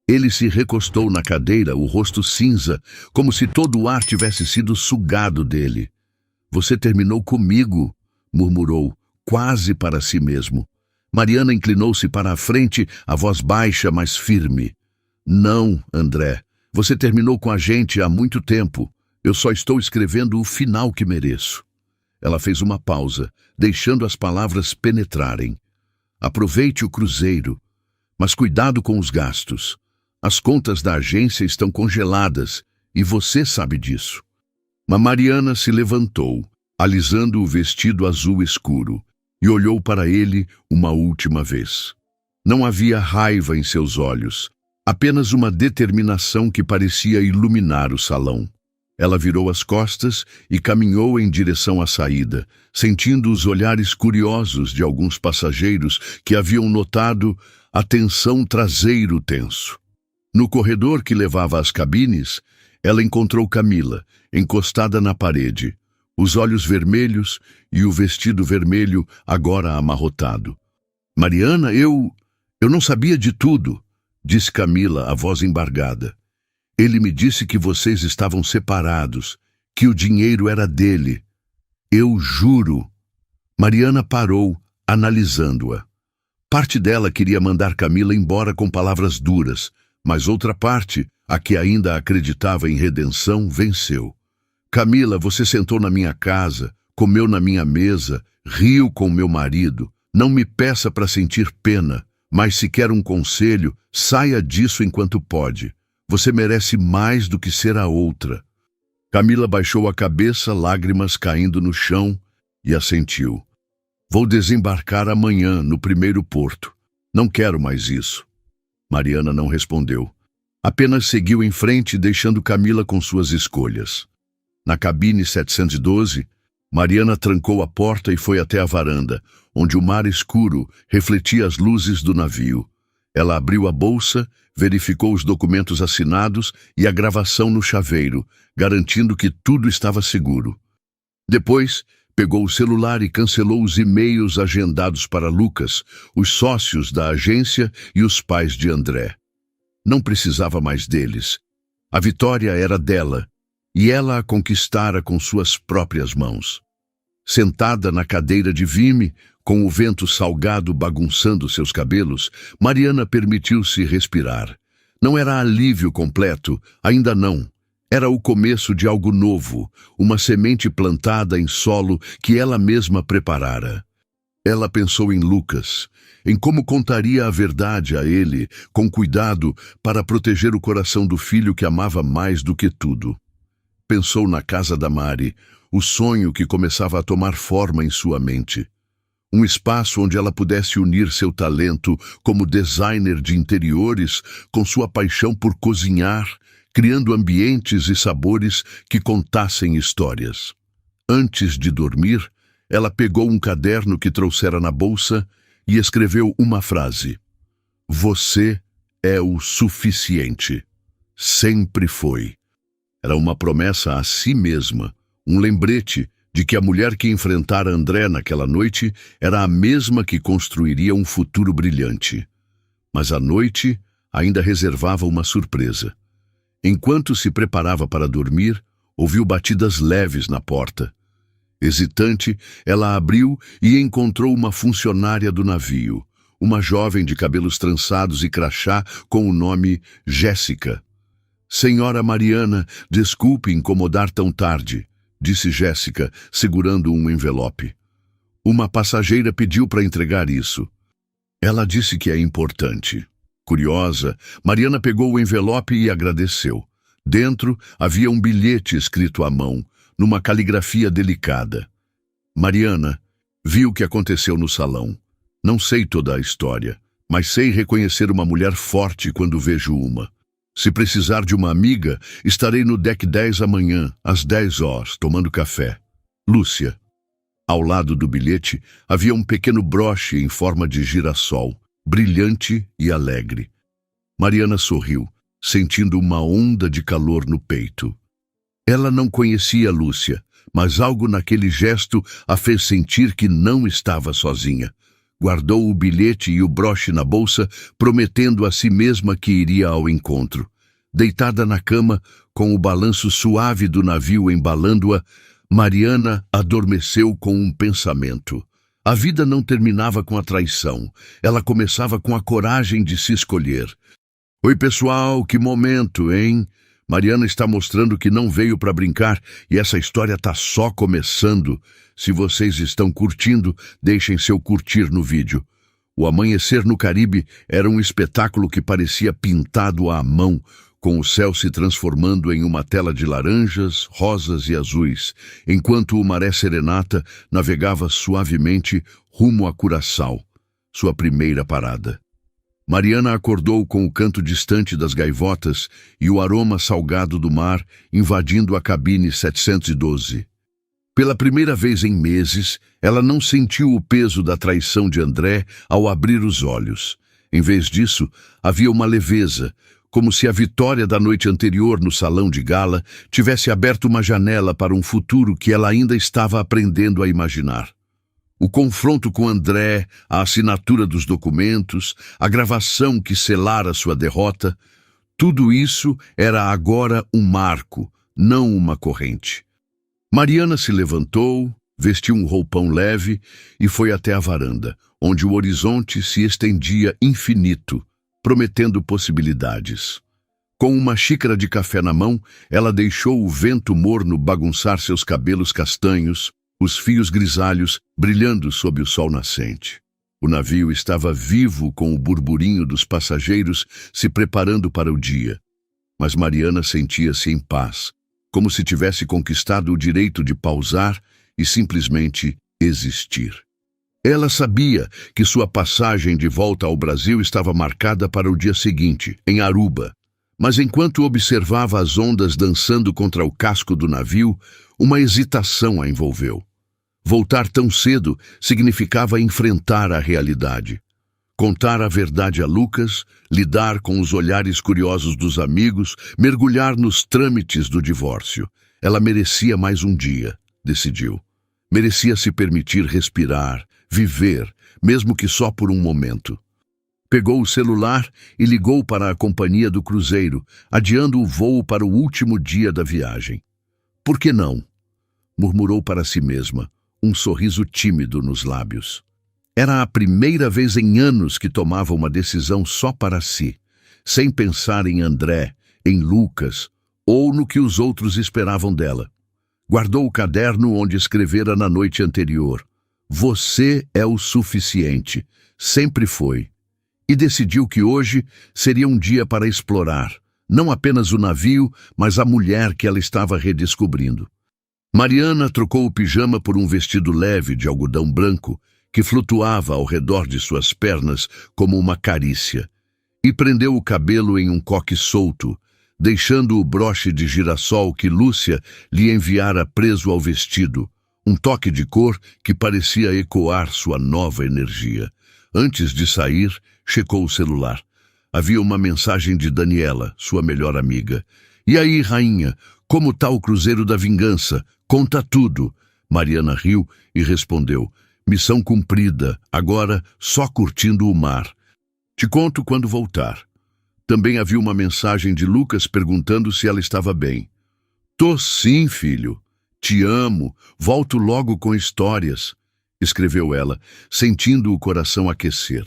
Ele se recostou na cadeira, o rosto cinza, como se todo o ar tivesse sido sugado dele. Você terminou comigo, murmurou, quase para si mesmo. Mariana inclinou-se para a frente, a voz baixa, mas firme. Não, André. Você terminou com a gente há muito tempo. Eu só estou escrevendo o final que mereço. Ela fez uma pausa, deixando as palavras penetrarem. Aproveite o cruzeiro, mas cuidado com os gastos. As contas da agência estão congeladas e você sabe disso. Mas Mariana se levantou, alisando o vestido azul escuro, e olhou para ele uma última vez. Não havia raiva em seus olhos, apenas uma determinação que parecia iluminar o salão. Ela virou as costas e caminhou em direção à saída, sentindo os olhares curiosos de alguns passageiros que haviam notado a tensão traseiro tenso. No corredor que levava às cabines, ela encontrou Camila, encostada na parede, os olhos vermelhos e o vestido vermelho agora amarrotado. Mariana, eu não sabia de tudo, disse Camila, a voz embargada. Ele me disse que vocês estavam separados, que o dinheiro era dele. Eu juro. Mariana parou, analisando-a. Parte dela queria mandar Camila embora com palavras duras, mas outra parte, a que ainda acreditava em redenção, venceu. Camila, você sentou na minha casa, comeu na minha mesa, riu com meu marido. Não me peça para sentir pena, mas se quer um conselho, saia disso enquanto pode. Você merece mais do que ser a outra. Camila baixou a cabeça, lágrimas caindo no chão, e assentiu. Vou desembarcar amanhã no primeiro porto. Não quero mais isso. Mariana não respondeu. Apenas seguiu em frente, deixando Camila com suas escolhas. Na cabine 712, Mariana trancou a porta e foi até a varanda, onde o mar escuro refletia as luzes do navio. Ela abriu a bolsa, verificou os documentos assinados e a gravação no chaveiro, garantindo que tudo estava seguro. Depois, pegou o celular e cancelou os e-mails agendados para Lucas, os sócios da agência e os pais de André. Não precisava mais deles. A vitória era dela, e ela a conquistara com suas próprias mãos. Sentada na cadeira de vime, com o vento salgado bagunçando seus cabelos, Mariana permitiu-se respirar. Não era alívio completo, ainda não. Era o começo de algo novo, uma semente plantada em solo que ela mesma preparara. Ela pensou em Lucas, em como contaria a verdade a ele, com cuidado, para proteger o coração do filho que amava mais do que tudo. Pensou na casa da Mari, o sonho que começava a tomar forma em sua mente. Um espaço onde ela pudesse unir seu talento como designer de interiores com sua paixão por cozinhar, criando ambientes e sabores que contassem histórias. Antes de dormir, ela pegou um caderno que trouxera na bolsa e escreveu uma frase. Você é o suficiente. Sempre foi. Era uma promessa a si mesma, um lembrete de que a mulher que enfrentara André naquela noite era a mesma que construiria um futuro brilhante. Mas a noite ainda reservava uma surpresa. Enquanto se preparava para dormir, ouviu batidas leves na porta. Hesitante, ela abriu e encontrou uma funcionária do navio, uma jovem de cabelos trançados e crachá com o nome Jéssica. «Senhora Mariana, desculpe incomodar tão tarde», disse Jéssica, segurando um envelope. «Uma passageira pediu para entregar isso. Ela disse que é importante». Curiosa, Mariana pegou o envelope e agradeceu. Dentro havia um bilhete escrito à mão, numa caligrafia delicada. Mariana viu o que aconteceu no salão. Não sei toda a história, mas sei reconhecer uma mulher forte quando vejo uma. Se precisar de uma amiga, estarei no deck 10 amanhã, às 10 horas, tomando café. Lúcia. Ao lado do bilhete havia um pequeno broche em forma de girassol, brilhante e alegre. Mariana sorriu, sentindo uma onda de calor no peito. Ela não conhecia Lúcia, mas algo naquele gesto a fez sentir que não estava sozinha. Guardou o bilhete e o broche na bolsa, prometendo a si mesma que iria ao encontro. Deitada na cama, com o balanço suave do navio embalando-a, Mariana adormeceu com um pensamento. A vida não terminava com a traição, ela começava com a coragem de se escolher. «Oi, pessoal, que momento, hein? Mariana está mostrando que não veio para brincar e essa história está só começando. Se vocês estão curtindo, deixem seu curtir no vídeo». O amanhecer no Caribe era um espetáculo que parecia pintado à mão, com o céu se transformando em uma tela de laranjas, rosas e azuis, enquanto o Maré Serenata navegava suavemente rumo a Curaçao, sua primeira parada. Mariana acordou com o canto distante das gaivotas e o aroma salgado do mar invadindo a cabine 712. Pela primeira vez em meses, ela não sentiu o peso da traição de André ao abrir os olhos. Em vez disso, havia uma leveza, como se a vitória da noite anterior no salão de gala tivesse aberto uma janela para um futuro que ela ainda estava aprendendo a imaginar. O confronto com André, a assinatura dos documentos, a gravação que selara sua derrota, tudo isso era agora um marco, não uma corrente. Mariana se levantou, vestiu um roupão leve e foi até a varanda, onde o horizonte se estendia infinito, prometendo possibilidades. Com uma xícara de café na mão, ela deixou o vento morno bagunçar seus cabelos castanhos, os fios grisalhos brilhando sob o sol nascente. O navio estava vivo com o burburinho dos passageiros se preparando para o dia. Mas Mariana sentia-se em paz, como se tivesse conquistado o direito de pausar e simplesmente existir. Ela sabia que sua passagem de volta ao Brasil estava marcada para o dia seguinte, em Aruba. Mas enquanto observava as ondas dançando contra o casco do navio, uma hesitação a envolveu. Voltar tão cedo significava enfrentar a realidade. Contar a verdade a Lucas, lidar com os olhares curiosos dos amigos, mergulhar nos trâmites do divórcio. Ela merecia mais um dia, decidiu. Merecia se permitir respirar, viver, mesmo que só por um momento. Pegou o celular e ligou para a companhia do cruzeiro, adiando o voo para o último dia da viagem. «Por que não?», murmurou para si mesma, um sorriso tímido nos lábios. Era a primeira vez em anos que tomava uma decisão só para si, sem pensar em André, em Lucas ou no que os outros esperavam dela. Guardou o caderno onde escrevera na noite anterior: «Você é o suficiente, sempre foi». E decidiu que hoje seria um dia para explorar, não apenas o navio, mas a mulher que ela estava redescobrindo. Mariana trocou o pijama por um vestido leve de algodão branco que flutuava ao redor de suas pernas como uma carícia, e prendeu o cabelo em um coque solto, deixando o broche de girassol que Lúcia lhe enviara preso ao vestido, um toque de cor que parecia ecoar sua nova energia. Antes de sair, checou o celular. Havia uma mensagem de Daniela, sua melhor amiga. «E aí, rainha, como tá o Cruzeiro da Vingança? Conta tudo». Mariana riu e respondeu: «Missão cumprida, agora só curtindo o mar». Te conto quando voltar. Também havia uma mensagem de Lucas perguntando se ela estava bem. Tô sim, filho. Te amo. Volto logo com histórias, escreveu ela, sentindo o coração aquecer.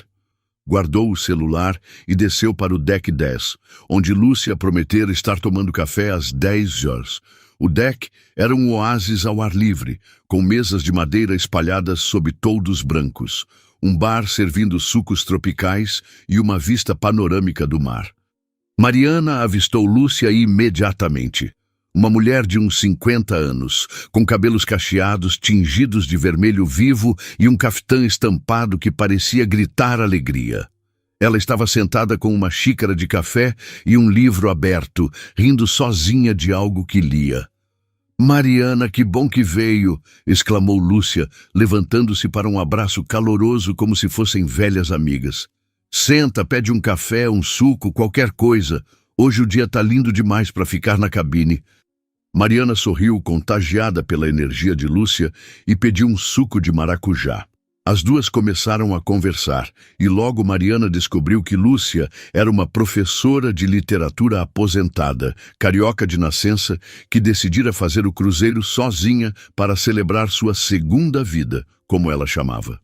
Guardou o celular e desceu para o deck 10, onde Lúcia prometera estar tomando café às 10 horas. O deck era um oásis ao ar livre, com mesas de madeira espalhadas sob toldos brancos, um bar servindo sucos tropicais e uma vista panorâmica do mar. Mariana avistou Lúcia imediatamente. Uma mulher de uns 50 anos, com cabelos cacheados, tingidos de vermelho vivo e um caftã estampado que parecia gritar alegria. Ela estava sentada com uma xícara de café e um livro aberto, rindo sozinha de algo que lia. Mariana, que bom que veio, exclamou Lúcia, levantando-se para um abraço caloroso como se fossem velhas amigas. Senta, pede um café, um suco, qualquer coisa. Hoje o dia tá lindo demais para ficar na cabine. Mariana sorriu, contagiada pela energia de Lúcia, e pediu um suco de maracujá. As duas começaram a conversar, e logo Mariana descobriu que Lúcia era uma professora de literatura aposentada, carioca de nascença, que decidira fazer o cruzeiro sozinha para celebrar sua segunda vida, como ela chamava.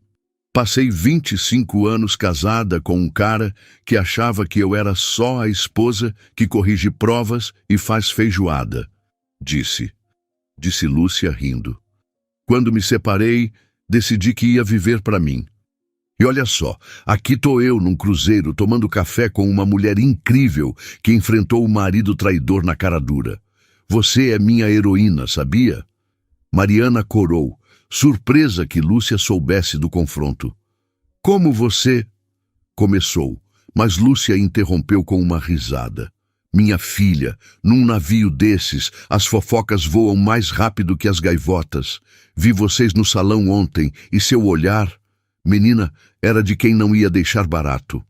Passei 25 anos casada com um cara que achava que eu era só a esposa que corrige provas e faz feijoada, disse Lúcia rindo. Quando me separei, decidi que ia viver para mim. E olha só, aqui tô eu num cruzeiro tomando café com uma mulher incrível que enfrentou o marido traidor na cara dura. Você é minha heroína, sabia? Mariana corou, surpresa que Lúcia soubesse do confronto. Como você? Começou, mas Lúcia interrompeu com uma risada. Minha filha, num navio desses, as fofocas voam mais rápido que as gaivotas. Vi vocês no salão ontem e seu olhar, menina, era de quem não ia deixar barato.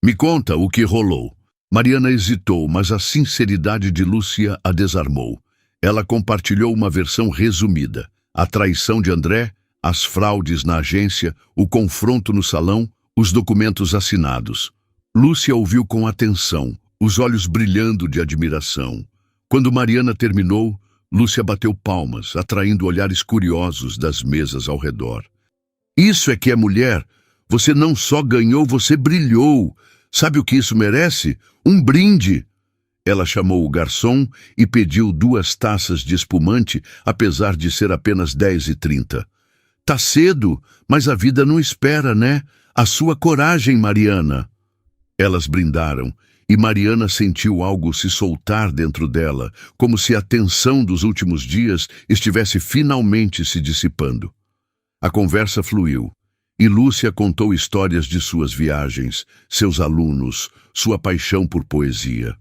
Me conta o que rolou. Mariana hesitou, mas a sinceridade de Lúcia a desarmou. Ela compartilhou uma versão resumida. A traição de André, as fraudes na agência, o confronto no salão, os documentos assinados. Lúcia ouviu com atenção, os olhos brilhando de admiração. Quando Mariana terminou, Lúcia bateu palmas, atraindo olhares curiosos das mesas ao redor. Isso é que é mulher. Você não só ganhou, você brilhou. Sabe o que isso merece? Um brinde. Ela chamou o garçom e pediu 2 taças de espumante, apesar de ser apenas 10h30. Tá cedo, mas a vida não espera, né? A sua coragem, Mariana. Elas brindaram, e Mariana sentiu algo se soltar dentro dela, como se a tensão dos últimos dias estivesse finalmente se dissipando. A conversa fluiu, e Lúcia contou histórias de suas viagens, seus alunos, sua paixão por poesia.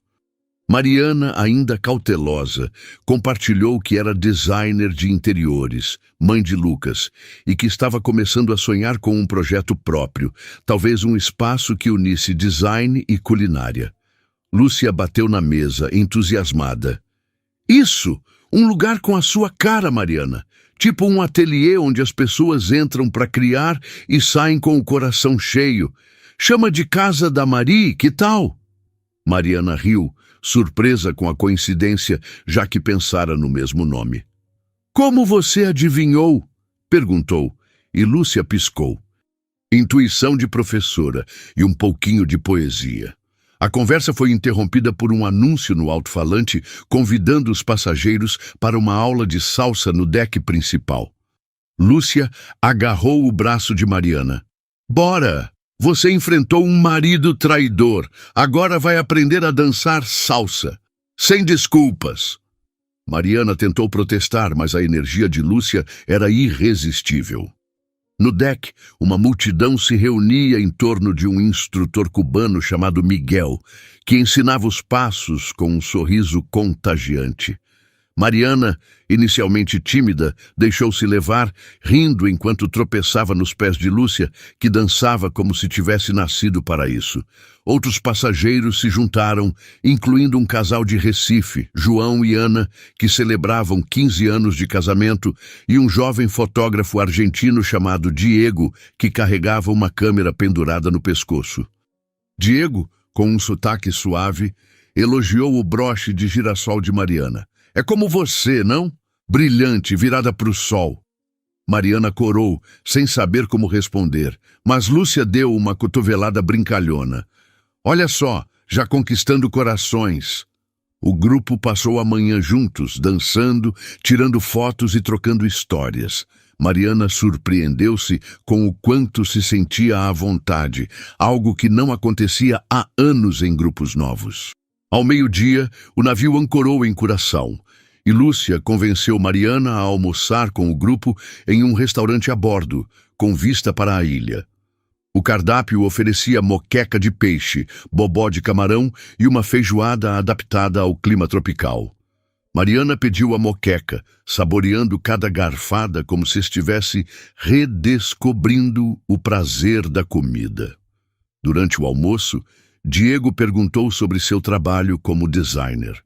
Mariana, ainda cautelosa, compartilhou que era designer de interiores, mãe de Lucas, e que estava começando a sonhar com um projeto próprio, talvez um espaço que unisse design e culinária. Lúcia bateu na mesa, entusiasmada. Isso! Um lugar com a sua cara, Mariana. Tipo um ateliê onde as pessoas entram para criar e saem com o coração cheio. Chama de Casa da Mari, que tal? Mariana riu, surpresa com a coincidência, já que pensara no mesmo nome. Como você adivinhou? Perguntou, e Lúcia piscou. Intuição de professora e um pouquinho de poesia. A conversa foi interrompida por um anúncio no alto-falante convidando os passageiros para uma aula de salsa no deck principal. Lúcia agarrou o braço de Mariana. Bora! Você enfrentou um marido traidor. Agora vai aprender a dançar salsa. Sem desculpas. Mariana tentou protestar, mas a energia de Lúcia era irresistível. No deck, uma multidão se reunia em torno de um instrutor cubano chamado Miguel, que ensinava os passos com um sorriso contagiante. Mariana, inicialmente tímida, deixou-se levar, rindo enquanto tropeçava nos pés de Lúcia, que dançava como se tivesse nascido para isso. Outros passageiros se juntaram, incluindo um casal de Recife, João e Ana, que celebravam 15 anos de casamento, e um jovem fotógrafo argentino chamado Diego, que carregava uma câmera pendurada no pescoço. Diego, com um sotaque suave, elogiou o broche de girassol de Mariana. É como você, não? Brilhante, virada para o sol. Mariana corou, sem saber como responder, mas Lúcia deu uma cotovelada brincalhona. Olha só, já conquistando corações. O grupo passou a manhã juntos, dançando, tirando fotos e trocando histórias. Mariana surpreendeu-se com o quanto se sentia à vontade, algo que não acontecia há anos em grupos novos. Ao meio-dia, o navio ancorou em Curaçao, e Lúcia convenceu Mariana a almoçar com o grupo em um restaurante a bordo, com vista para a ilha. O cardápio oferecia moqueca de peixe, bobó de camarão e uma feijoada adaptada ao clima tropical. Mariana pediu a moqueca, saboreando cada garfada como se estivesse redescobrindo o prazer da comida. Durante o almoço, Diego perguntou sobre seu trabalho como designer.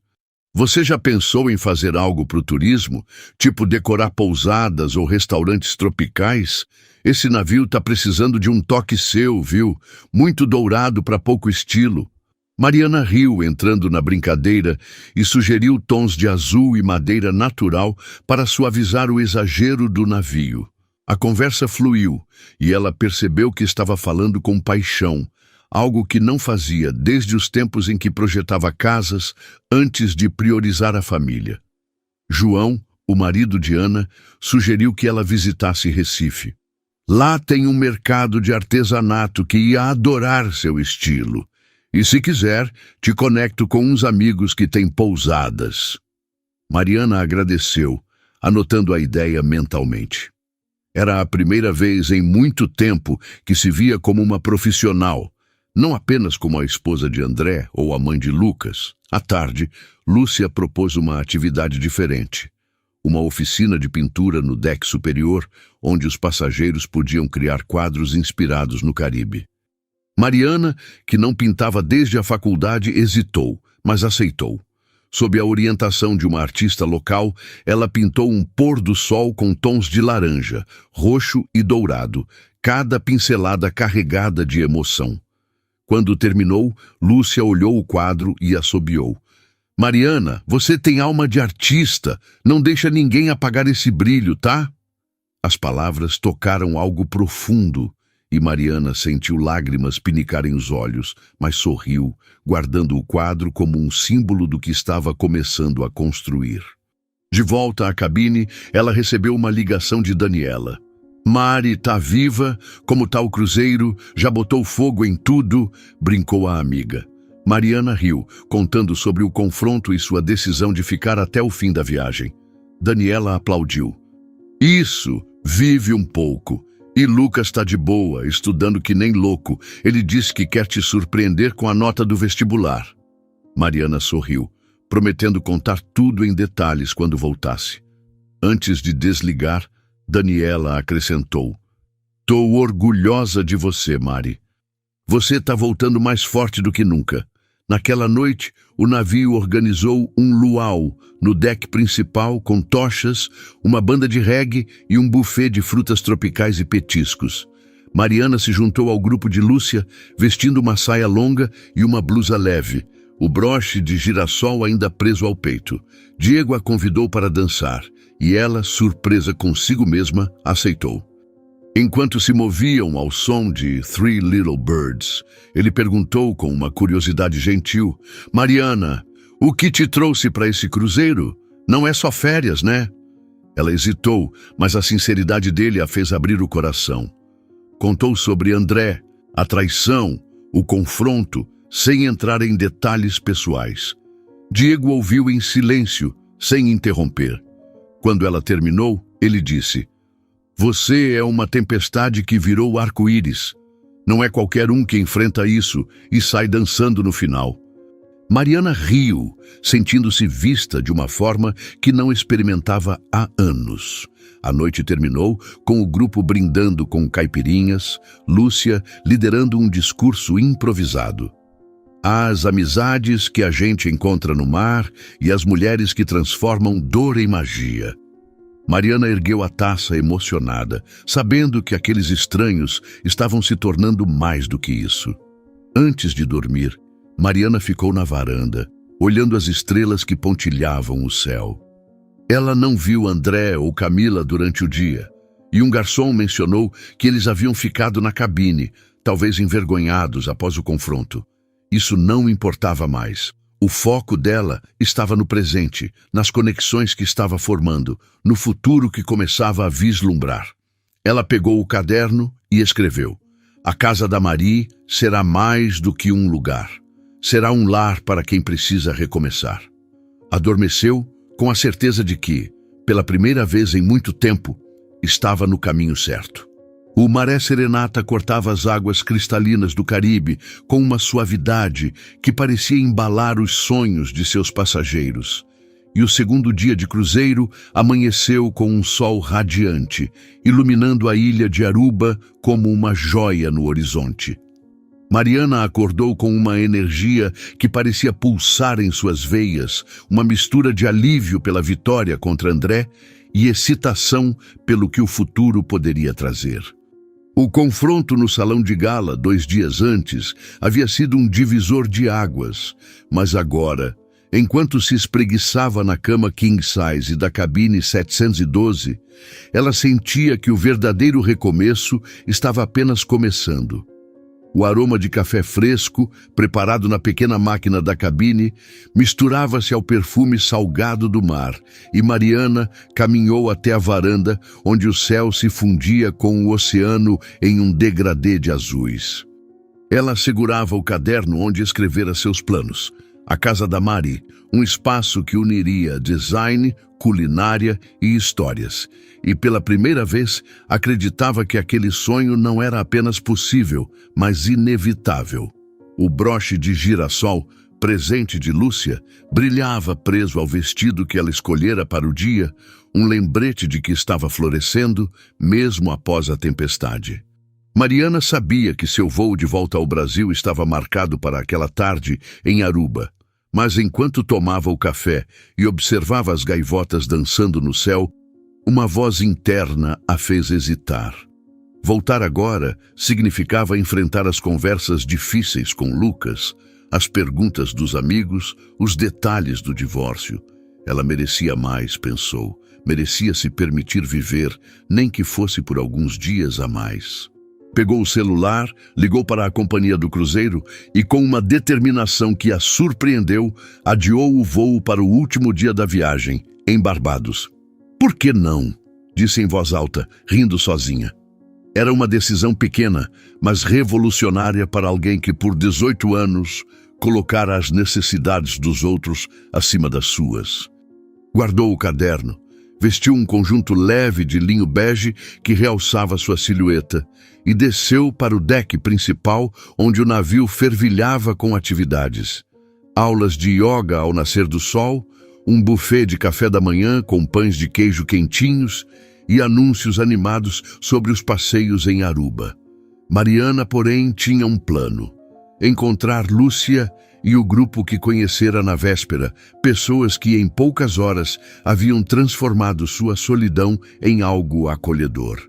Você já pensou em fazer algo para o turismo, tipo decorar pousadas ou restaurantes tropicais? Esse navio está precisando de um toque seu, viu? Muito dourado para pouco estilo. Mariana riu, entrando na brincadeira, e sugeriu tons de azul e madeira natural para suavizar o exagero do navio. A conversa fluiu, e ela percebeu que estava falando com paixão, algo que não fazia desde os tempos em que projetava casas antes de priorizar a família. João, o marido de Ana, sugeriu que ela visitasse Recife. Lá tem um mercado de artesanato que ia adorar seu estilo. E se quiser, te conecto com uns amigos que têm pousadas. Mariana agradeceu, anotando a ideia mentalmente. Era a primeira vez em muito tempo que se via como uma profissional, não apenas como a esposa de André ou a mãe de Lucas. À tarde, Lúcia propôs uma atividade diferente. Uma oficina de pintura no deck superior, onde os passageiros podiam criar quadros inspirados no Caribe. Mariana, que não pintava desde a faculdade, hesitou, mas aceitou. Sob a orientação de uma artista local, ela pintou um pôr do sol com tons de laranja, roxo e dourado, cada pincelada carregada de emoção. Quando terminou, Lúcia olhou o quadro e assobiou. Mariana, você tem alma de artista. Não deixa ninguém apagar esse brilho, tá? As palavras tocaram algo profundo e Mariana sentiu lágrimas pinicarem os olhos, mas sorriu, guardando o quadro como um símbolo do que estava começando a construir. De volta à cabine, ela recebeu uma ligação de Daniela. Mari tá viva, como tá o cruzeiro, já botou fogo em tudo, brincou a amiga. Mariana riu, contando sobre o confronto e sua decisão de ficar até o fim da viagem. Daniela aplaudiu. Isso, vive um pouco. E Lucas tá de boa, estudando que nem louco. Ele disse que quer te surpreender com a nota do vestibular. Mariana sorriu, prometendo contar tudo em detalhes quando voltasse. Antes de desligar, Daniela acrescentou. Tô orgulhosa de você, Mari. Você tá voltando mais forte do que nunca. Naquela noite, o navio organizou um luau no deck principal com tochas, uma banda de reggae e um buffet de frutas tropicais e petiscos. Mariana se juntou ao grupo de Lúcia, vestindo uma saia longa e uma blusa leve, o broche de girassol ainda preso ao peito. Diego a convidou para dançar, e ela, surpresa consigo mesma, aceitou. Enquanto se moviam ao som de Three Little Birds, ele perguntou com uma curiosidade gentil, Mariana, o que te trouxe para esse cruzeiro? Não é só férias, né? Ela hesitou, mas a sinceridade dele a fez abrir o coração. Contou sobre André, a traição, o confronto, sem entrar em detalhes pessoais. Diego ouviu em silêncio, sem interromper. Quando ela terminou, ele disse, você é uma tempestade que virou arco-íris. Não é qualquer um que enfrenta isso e sai dançando no final. Mariana riu, sentindo-se vista de uma forma que não experimentava há anos. A noite terminou com o grupo brindando com caipirinhas, Lúcia liderando um discurso improvisado. As amizades que a gente encontra no mar e as mulheres que transformam dor em magia. Mariana ergueu a taça emocionada, sabendo que aqueles estranhos estavam se tornando mais do que isso. Antes de dormir, Mariana ficou na varanda, olhando as estrelas que pontilhavam o céu. Ela não viu André ou Camila durante o dia, e um garçom mencionou que eles haviam ficado na cabine, talvez envergonhados após o confronto. Isso não importava mais. O foco dela estava no presente, nas conexões que estava formando, no futuro que começava a vislumbrar. Ela pegou o caderno e escreveu: "A casa da Marie será mais do que um lugar. Será um lar para quem precisa recomeçar." Adormeceu com a certeza de que, pela primeira vez em muito tempo, estava no caminho certo. O maré serenata cortava as águas cristalinas do Caribe com uma suavidade que parecia embalar os sonhos de seus passageiros. E o segundo dia de cruzeiro amanheceu com um sol radiante, iluminando a ilha de Aruba como uma joia no horizonte. Mariana acordou com uma energia que parecia pulsar em suas veias, uma mistura de alívio pela vitória contra André e excitação pelo que o futuro poderia trazer. O confronto no salão de gala 2 dias antes havia sido um divisor de águas, mas agora, enquanto se espreguiçava na cama king size da cabine 712, ela sentia que o verdadeiro recomeço estava apenas começando. O aroma de café fresco, preparado na pequena máquina da cabine, misturava-se ao perfume salgado do mar, e Mariana caminhou até a varanda, onde o céu se fundia com o oceano em um degradê de azuis. Ela segurava o caderno onde escrevera seus planos. A casa da Marie, um espaço que uniria design, culinária e histórias. E pela primeira vez acreditava que aquele sonho não era apenas possível, mas inevitável. O broche de girassol, presente de Lúcia, brilhava preso ao vestido que ela escolhera para o dia, um lembrete de que estava florescendo, mesmo após a tempestade. Mariana sabia que seu voo de volta ao Brasil estava marcado para aquela tarde em Aruba, mas enquanto tomava o café e observava as gaivotas dançando no céu, uma voz interna a fez hesitar. Voltar agora significava enfrentar as conversas difíceis com Lucas, as perguntas dos amigos, os detalhes do divórcio. Ela merecia mais, pensou. Merecia se permitir viver, nem que fosse por alguns dias a mais. Pegou o celular, ligou para a companhia do cruzeiro e, com uma determinação que a surpreendeu, adiou o voo para o último dia da viagem, em Barbados. "Por que não?", disse em voz alta, rindo sozinha. Era uma decisão pequena, mas revolucionária para alguém que por 18 anos colocara as necessidades dos outros acima das suas. Guardou o caderno, vestiu um conjunto leve de linho bege que realçava sua silhueta e desceu para o deck principal, onde o navio fervilhava com atividades. Aulas de yoga ao nascer do sol, um buffet de café da manhã com pães de queijo quentinhos e anúncios animados sobre os passeios em Aruba. Mariana, porém, tinha um plano: encontrar Lúcia e o grupo que conhecera na véspera, pessoas que em poucas horas haviam transformado sua solidão em algo acolhedor.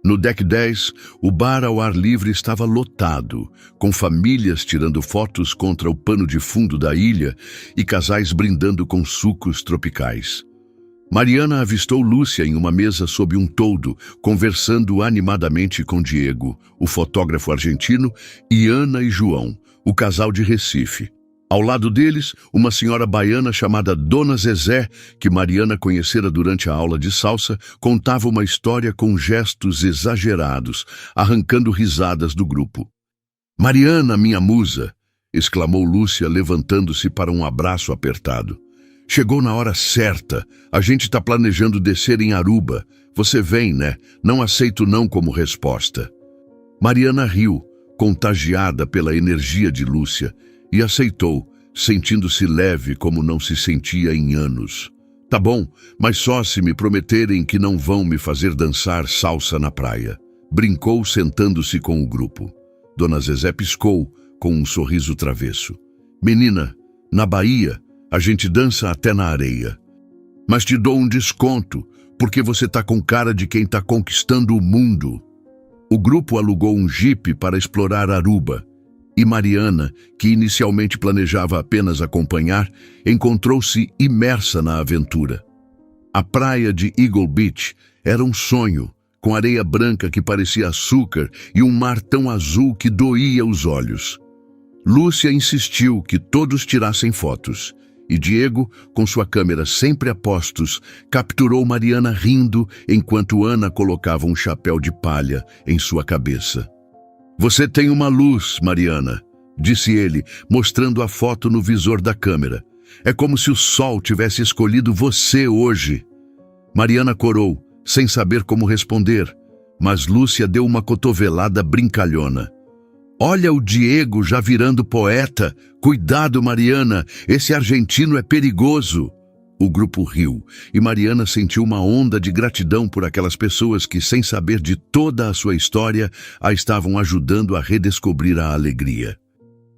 No deck 10, o bar ao ar livre estava lotado, com famílias tirando fotos contra o pano de fundo da ilha e casais brindando com sucos tropicais. Mariana avistou Lúcia em uma mesa sob um toldo, conversando animadamente com Diego, o fotógrafo argentino, e Ana e João, o casal de Recife. Ao lado deles, uma senhora baiana chamada Dona Zezé, que Mariana conhecera durante a aula de salsa, contava uma história com gestos exagerados, arrancando risadas do grupo. "Mariana, minha musa!", exclamou Lúcia, levantando-se para um abraço apertado. "Chegou na hora certa. A gente está planejando descer em Aruba. Você vem, né? Não aceito não como resposta." Mariana riu, contagiada pela energia de Lúcia, e aceitou, sentindo-se leve como não se sentia em anos. "Tá bom, mas só se me prometerem que não vão me fazer dançar salsa na praia", brincou sentando-se com o grupo. Dona Zezé piscou, com um sorriso travesso. "Menina, na Bahia, a gente dança até na areia. Mas te dou um desconto, porque você tá com cara de quem tá conquistando o mundo." O grupo alugou um jipe para explorar Aruba, E Mariana, que inicialmente planejava apenas acompanhar, encontrou-se imersa na aventura. A praia de Eagle Beach era um sonho, com areia branca que parecia açúcar e um mar tão azul que doía os olhos. Lúcia insistiu que todos tirassem fotos, e Diego, com sua câmera sempre a postos, capturou Mariana rindo enquanto Ana colocava um chapéu de palha em sua cabeça. "Você tem uma luz, Mariana", disse ele, mostrando a foto no visor da câmera. "É como se o sol tivesse escolhido você hoje." Mariana corou, sem saber como responder, mas Lúcia deu uma cotovelada brincalhona. "Olha o Diego já virando poeta. Cuidado, Mariana, esse argentino é perigoso." O grupo riu, e Mariana sentiu uma onda de gratidão por aquelas pessoas que, sem saber de toda a sua história, a estavam ajudando a redescobrir a alegria.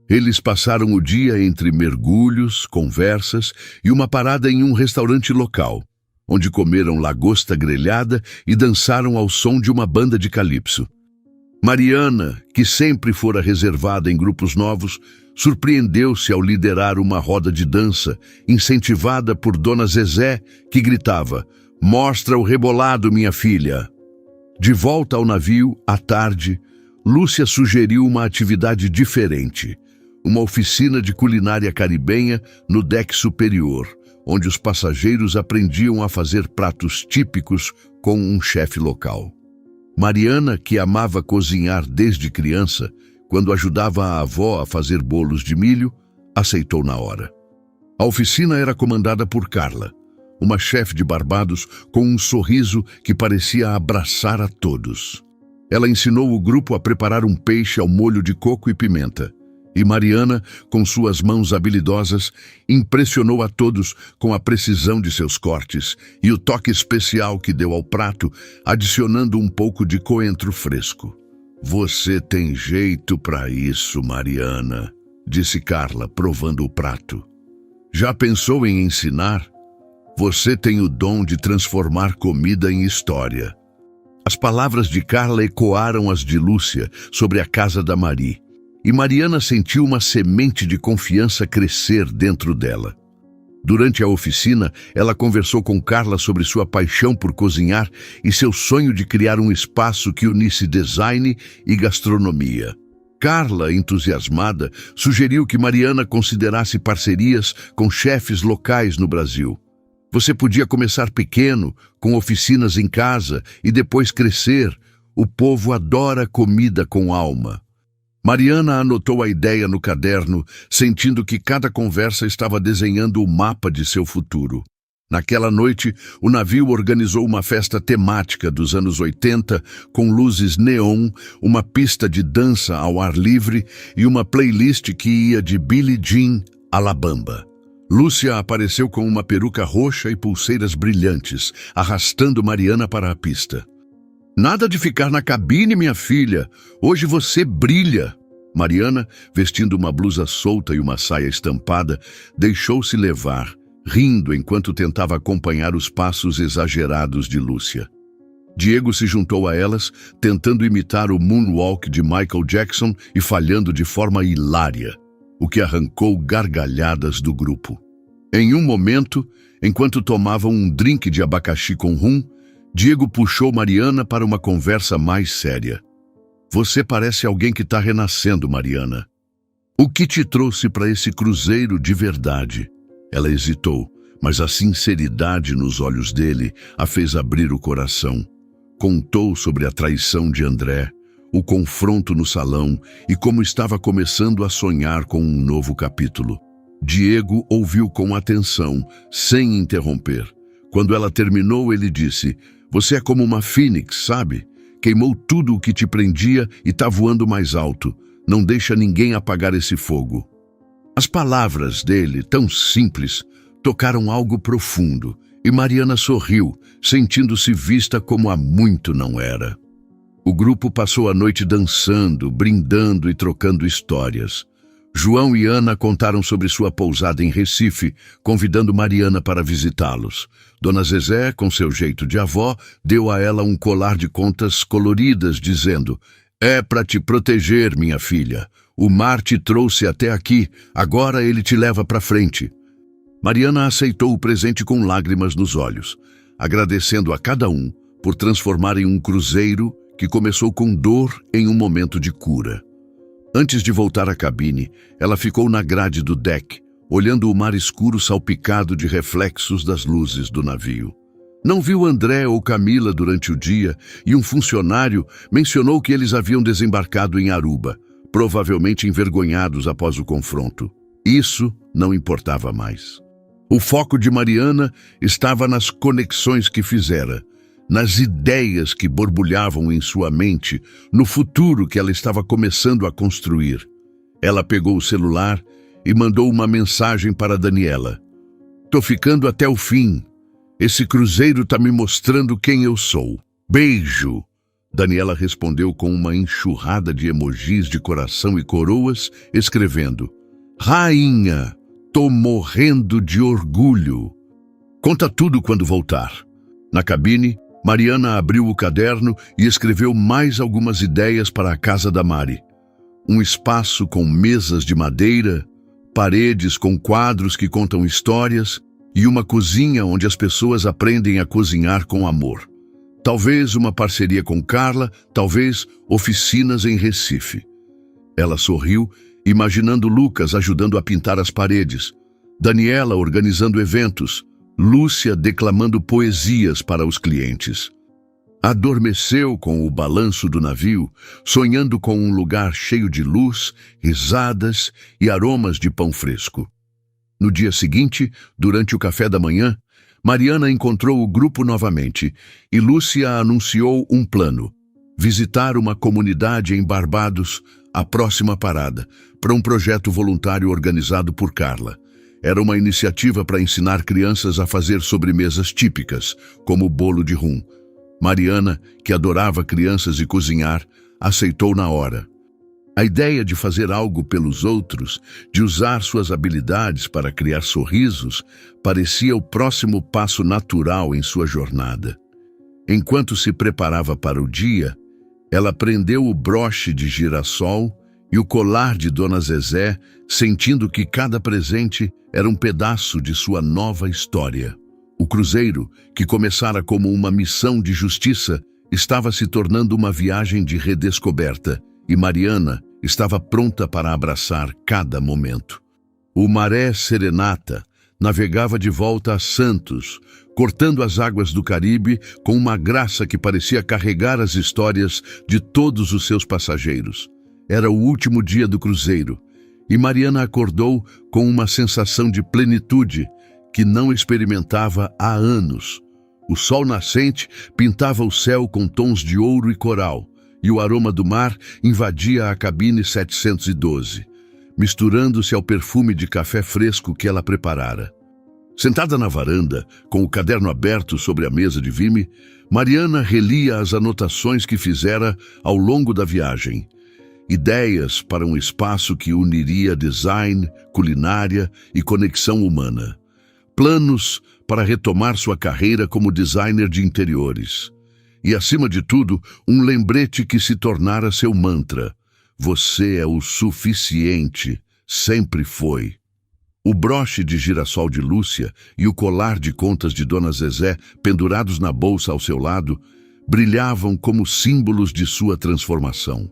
Eles passaram o dia entre mergulhos, conversas e uma parada em um restaurante local, onde comeram lagosta grelhada e dançaram ao som de uma banda de calypso. Mariana, que sempre fora reservada em grupos novos, surpreendeu-se ao liderar uma roda de dança, incentivada por Dona Zezé, que gritava: "Mostra o rebolado, minha filha." De volta ao navio, à tarde, Lúcia sugeriu uma atividade diferente, uma oficina de culinária caribenha no deck superior, onde os passageiros aprendiam a fazer pratos típicos com um chefe local. Mariana, que amava cozinhar desde criança, quando ajudava a avó a fazer bolos de milho, aceitou na hora. A oficina era comandada por Carla, uma chefe de Barbados com um sorriso que parecia abraçar a todos. Ela ensinou o grupo a preparar um peixe ao molho de coco e pimenta, e Mariana, com suas mãos habilidosas, impressionou a todos com a precisão de seus cortes e o toque especial que deu ao prato, adicionando um pouco de coentro fresco. "Você tem jeito para isso, Mariana", disse Carla, provando o prato. "Já pensou em ensinar? Você tem o dom de transformar comida em história." As palavras de Carla ecoaram as de Lúcia sobre a casa da Mari, e Mariana sentiu uma semente de confiança crescer dentro dela. Durante a oficina, ela conversou com Carla sobre sua paixão por cozinhar e seu sonho de criar um espaço que unisse design e gastronomia. Carla, entusiasmada, sugeriu que Mariana considerasse parcerias com chefes locais no Brasil. "Você podia começar pequeno, com oficinas em casa, e depois crescer. O povo adora comida com alma." Mariana anotou a ideia no caderno, sentindo que cada conversa estava desenhando o mapa de seu futuro. Naquela noite, o navio organizou uma festa temática dos anos 80, com luzes neon, uma pista de dança ao ar livre e uma playlist que ia de Billie Jean a La Bamba. Lúcia apareceu com uma peruca roxa e pulseiras brilhantes, arrastando Mariana para a pista. "Nada de ficar na cabine, minha filha. Hoje você brilha." Mariana, vestindo uma blusa solta e uma saia estampada, deixou-se levar, rindo enquanto tentava acompanhar os passos exagerados de Lúcia. Diego se juntou a elas, tentando imitar o moonwalk de Michael Jackson e falhando de forma hilária, o que arrancou gargalhadas do grupo. Em um momento, enquanto tomavam um drink de abacaxi com rum, Diego puxou Mariana para uma conversa mais séria. "Você parece alguém que está renascendo, Mariana. O que te trouxe para esse cruzeiro de verdade?" Ela hesitou, mas a sinceridade nos olhos dele a fez abrir o coração. Contou sobre a traição de André, o confronto no salão e como estava começando a sonhar com um novo capítulo. Diego ouviu com atenção, sem interromper. Quando ela terminou, ele disse: "Você é como uma fênix, sabe? Queimou tudo o que te prendia e está voando mais alto. Não deixa ninguém apagar esse fogo." As palavras dele, tão simples, tocaram algo profundo, e Mariana sorriu, sentindo-se vista como há muito não era. O grupo passou a noite dançando, brindando e trocando histórias. João e Ana contaram sobre sua pousada em Recife, convidando Mariana para visitá-los. Dona Zezé, com seu jeito de avó, deu a ela um colar de contas coloridas, dizendo: "É para te proteger, minha filha. O mar te trouxe até aqui, agora ele te leva para frente. Mariana aceitou o presente com lágrimas nos olhos, agradecendo a cada um por transformarem um cruzeiro que começou com dor em um momento de cura. Antes de voltar à cabine, ela ficou na grade do deck, olhando o mar escuro salpicado de reflexos das luzes do navio. Não viu André ou Camila durante o dia e um funcionário mencionou que eles haviam desembarcado em Aruba, provavelmente envergonhados após o confronto. Isso não importava mais. O foco de Mariana estava nas conexões que fizera, nas ideias que borbulhavam em sua mente, no futuro que ela estava começando a construir. Ela pegou o celular e mandou uma mensagem para Daniela. "Tô ficando até o fim. Esse cruzeiro tá me mostrando quem eu sou. Beijo." Daniela respondeu com uma enxurrada de emojis de coração e coroas, escrevendo: "Rainha, tô morrendo de orgulho. Conta tudo quando voltar." Na cabine, Mariana abriu o caderno e escreveu mais algumas ideias para a casa da Mari. Um espaço com mesas de madeira, paredes com quadros que contam histórias e uma cozinha onde as pessoas aprendem a cozinhar com amor. Talvez uma parceria com Carla, talvez oficinas em Recife. Ela sorriu, imaginando Lucas ajudando a pintar as paredes, Daniela organizando eventos, Lúcia declamando poesias para os clientes. Adormeceu com o balanço do navio, sonhando com um lugar cheio de luz, risadas e aromas de pão fresco. No dia seguinte, durante o café da manhã, Mariana encontrou o grupo novamente e Lúcia anunciou um plano: visitar uma comunidade em Barbados, a próxima parada, para um projeto voluntário organizado por Carla. Era uma iniciativa para ensinar crianças a fazer sobremesas típicas, como o bolo de rum. Mariana, que adorava crianças e cozinhar, aceitou na hora. A ideia de fazer algo pelos outros, de usar suas habilidades para criar sorrisos, parecia o próximo passo natural em sua jornada. Enquanto se preparava para o dia, ela prendeu o broche de girassol e o colar de Dona Zezé, sentindo que cada presente era um pedaço de sua nova história. O cruzeiro, que começara como uma missão de justiça, estava se tornando uma viagem de redescoberta, e Mariana estava pronta para abraçar cada momento. O Maré Serenata navegava de volta a Santos, cortando as águas do Caribe com uma graça que parecia carregar as histórias de todos os seus passageiros. Era o último dia do cruzeiro, e Mariana acordou com uma sensação de plenitude que não experimentava há anos. O sol nascente pintava o céu com tons de ouro e coral, e o aroma do mar invadia a cabine 712, misturando-se ao perfume de café fresco que ela preparara. Sentada na varanda, com o caderno aberto sobre a mesa de Vime, Mariana relia as anotações que fizera ao longo da viagem. Ideias para um espaço que uniria design, culinária e conexão humana. Planos para retomar sua carreira como designer de interiores. E, acima de tudo, um lembrete que se tornara seu mantra: você é o suficiente, sempre foi. O broche de girassol de Lúcia e o colar de contas de Dona Zezé, pendurados na bolsa ao seu lado, brilhavam como símbolos de sua transformação.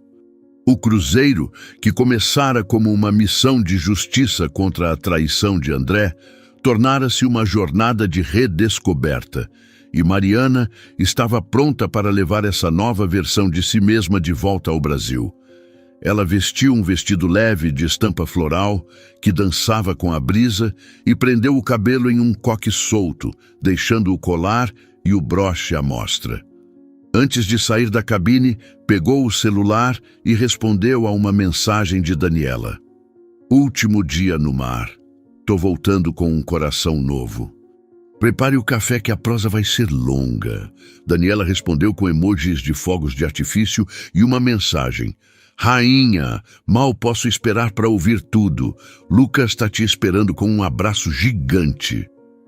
O cruzeiro, que começara como uma missão de justiça contra a traição de André, tornara-se uma jornada de redescoberta, e Mariana estava pronta para levar essa nova versão de si mesma de volta ao Brasil. Ela vestiu um vestido leve de estampa floral, que dançava com a brisa, e prendeu o cabelo em um coque solto, deixando o colar e o broche à mostra. Antes de sair da cabine, pegou o celular e respondeu a uma mensagem de Daniela. Último dia no mar. Tô voltando com um coração novo. Prepare o café que a prosa vai ser longa. Daniela respondeu com emojis de fogos de artifício e uma mensagem. Rainha, mal posso esperar para ouvir tudo. Lucas está te esperando com um abraço gigante.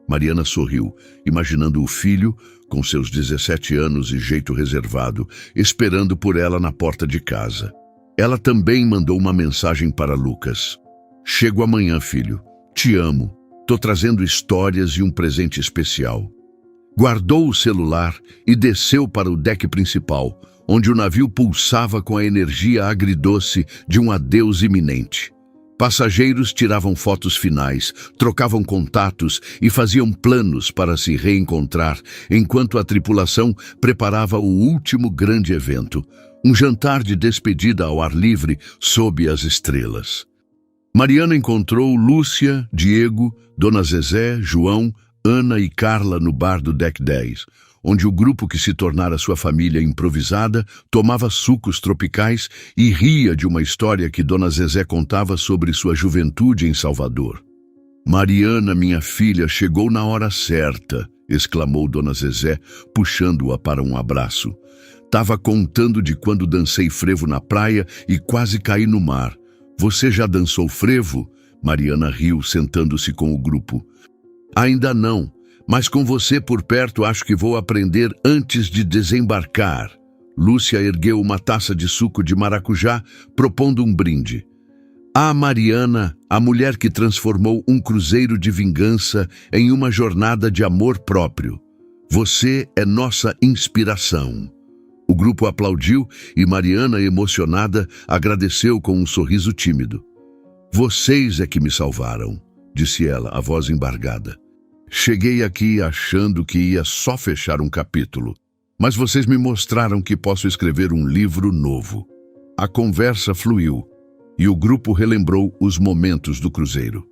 Mariana sorriu, imaginando o filho, com seus 17 anos e jeito reservado, esperando por ela na porta de casa. Ela também mandou uma mensagem para Lucas. Chego amanhã, filho. Te amo. Tô trazendo histórias e um presente especial. Guardou o celular e desceu para o deck principal, onde o navio pulsava com a energia agridoce de um adeus iminente. Passageiros tiravam fotos finais, trocavam contatos e faziam planos para se reencontrar, enquanto a tripulação preparava o último grande evento, um jantar de despedida ao ar livre sob as estrelas. Mariana encontrou Lúcia, Diego, Dona Zezé, João, Ana e Carla no bar do Deck 10, onde o grupo que se tornara sua família improvisada tomava sucos tropicais e ria de uma história que Dona Zezé contava sobre sua juventude em Salvador. Mariana, minha filha, chegou na hora certa, exclamou Dona Zezé, puxando-a para um abraço. Tava contando de quando dancei frevo na praia e quase caí no mar. Você já dançou frevo? Mariana riu, sentando-se com o grupo. Ainda não, mas com você por perto acho que vou aprender antes de desembarcar. Lúcia ergueu uma taça de suco de maracujá, propondo um brinde. A Mariana, a mulher que transformou um cruzeiro de vingança em uma jornada de amor próprio. Você é nossa inspiração. O grupo aplaudiu e Mariana, emocionada, agradeceu com um sorriso tímido. Vocês é que me salvaram, disse ela, a voz embargada. Cheguei aqui achando que ia só fechar um capítulo, mas vocês me mostraram que posso escrever um livro novo. A conversa fluiu e o grupo relembrou os momentos do cruzeiro.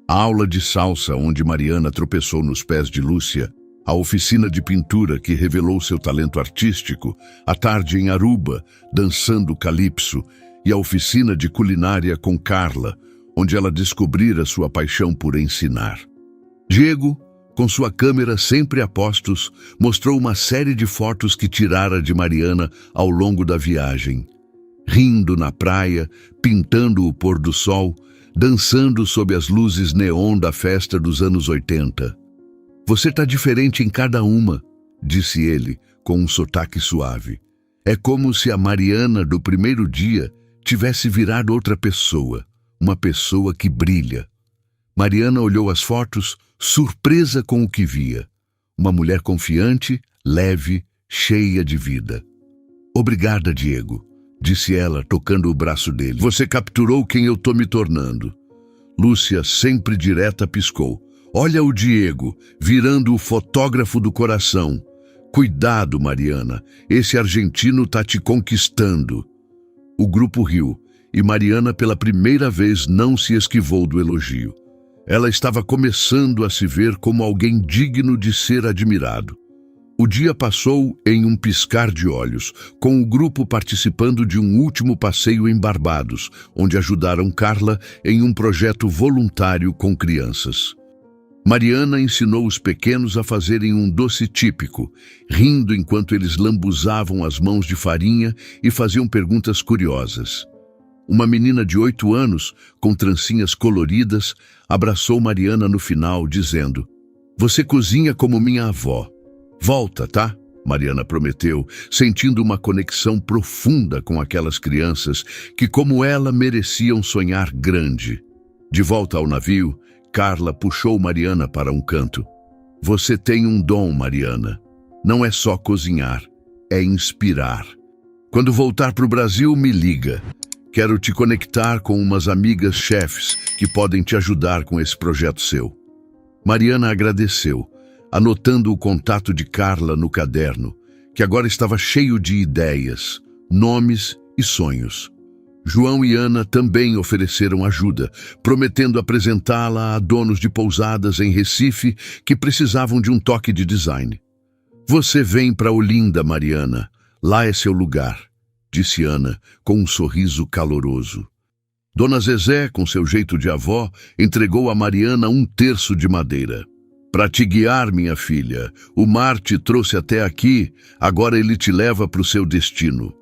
A aula de salsa onde Mariana tropeçou nos pés de Lúcia, a oficina de pintura que revelou seu talento artístico, a tarde em Aruba, dançando calypso, e a oficina de culinária com Carla, onde ela descobrira sua paixão por ensinar. Diego, com sua câmera sempre a postos, mostrou uma série de fotos que tirara de Mariana ao longo da viagem. Rindo na praia, pintando o pôr do sol, dançando sob as luzes neon da festa dos anos 80. Você tá diferente em cada uma, disse ele, com um sotaque suave. É como se a Mariana do primeiro dia tivesse virado outra pessoa, uma pessoa que brilha. Mariana olhou as fotos, surpresa com o que via. Uma mulher confiante, leve, cheia de vida. Obrigada, Diego, disse ela, tocando o braço dele. Você capturou quem eu tô me tornando. Lúcia, sempre direta, piscou. Olha o Diego, virando o fotógrafo do coração. Cuidado, Mariana, esse argentino tá te conquistando. O grupo riu, e Mariana pela primeira vez não se esquivou do elogio. Ela estava começando a se ver como alguém digno de ser admirado. O dia passou em um piscar de olhos, com o grupo participando de um último passeio em Barbados, onde ajudaram Carla em um projeto voluntário com crianças. Mariana ensinou os pequenos a fazerem um doce típico, rindo enquanto eles lambuzavam as mãos de farinha e faziam perguntas curiosas. Uma menina de 8 anos, com trancinhas coloridas, abraçou Mariana no final, dizendo: Você cozinha como minha avó. Volta, tá? Mariana prometeu, sentindo uma conexão profunda com aquelas crianças que, como ela, mereciam sonhar grande. De volta ao navio, Carla puxou Mariana para um canto. Você tem um dom, Mariana. Não é só cozinhar, é inspirar. Quando voltar para o Brasil, me liga. Quero te conectar com umas amigas chefes que podem te ajudar com esse projeto seu. Mariana agradeceu, anotando o contato de Carla no caderno, que agora estava cheio de ideias, nomes e sonhos. João e Ana também ofereceram ajuda, prometendo apresentá-la a donos de pousadas em Recife que precisavam de um toque de design. Você vem para Olinda, Mariana. Lá é seu lugar, disse Ana, com um sorriso caloroso. Dona Zezé, com seu jeito de avó, entregou a Mariana 1/3 de madeira. Para te guiar, minha filha, o mar te trouxe até aqui, agora ele te leva para o seu destino.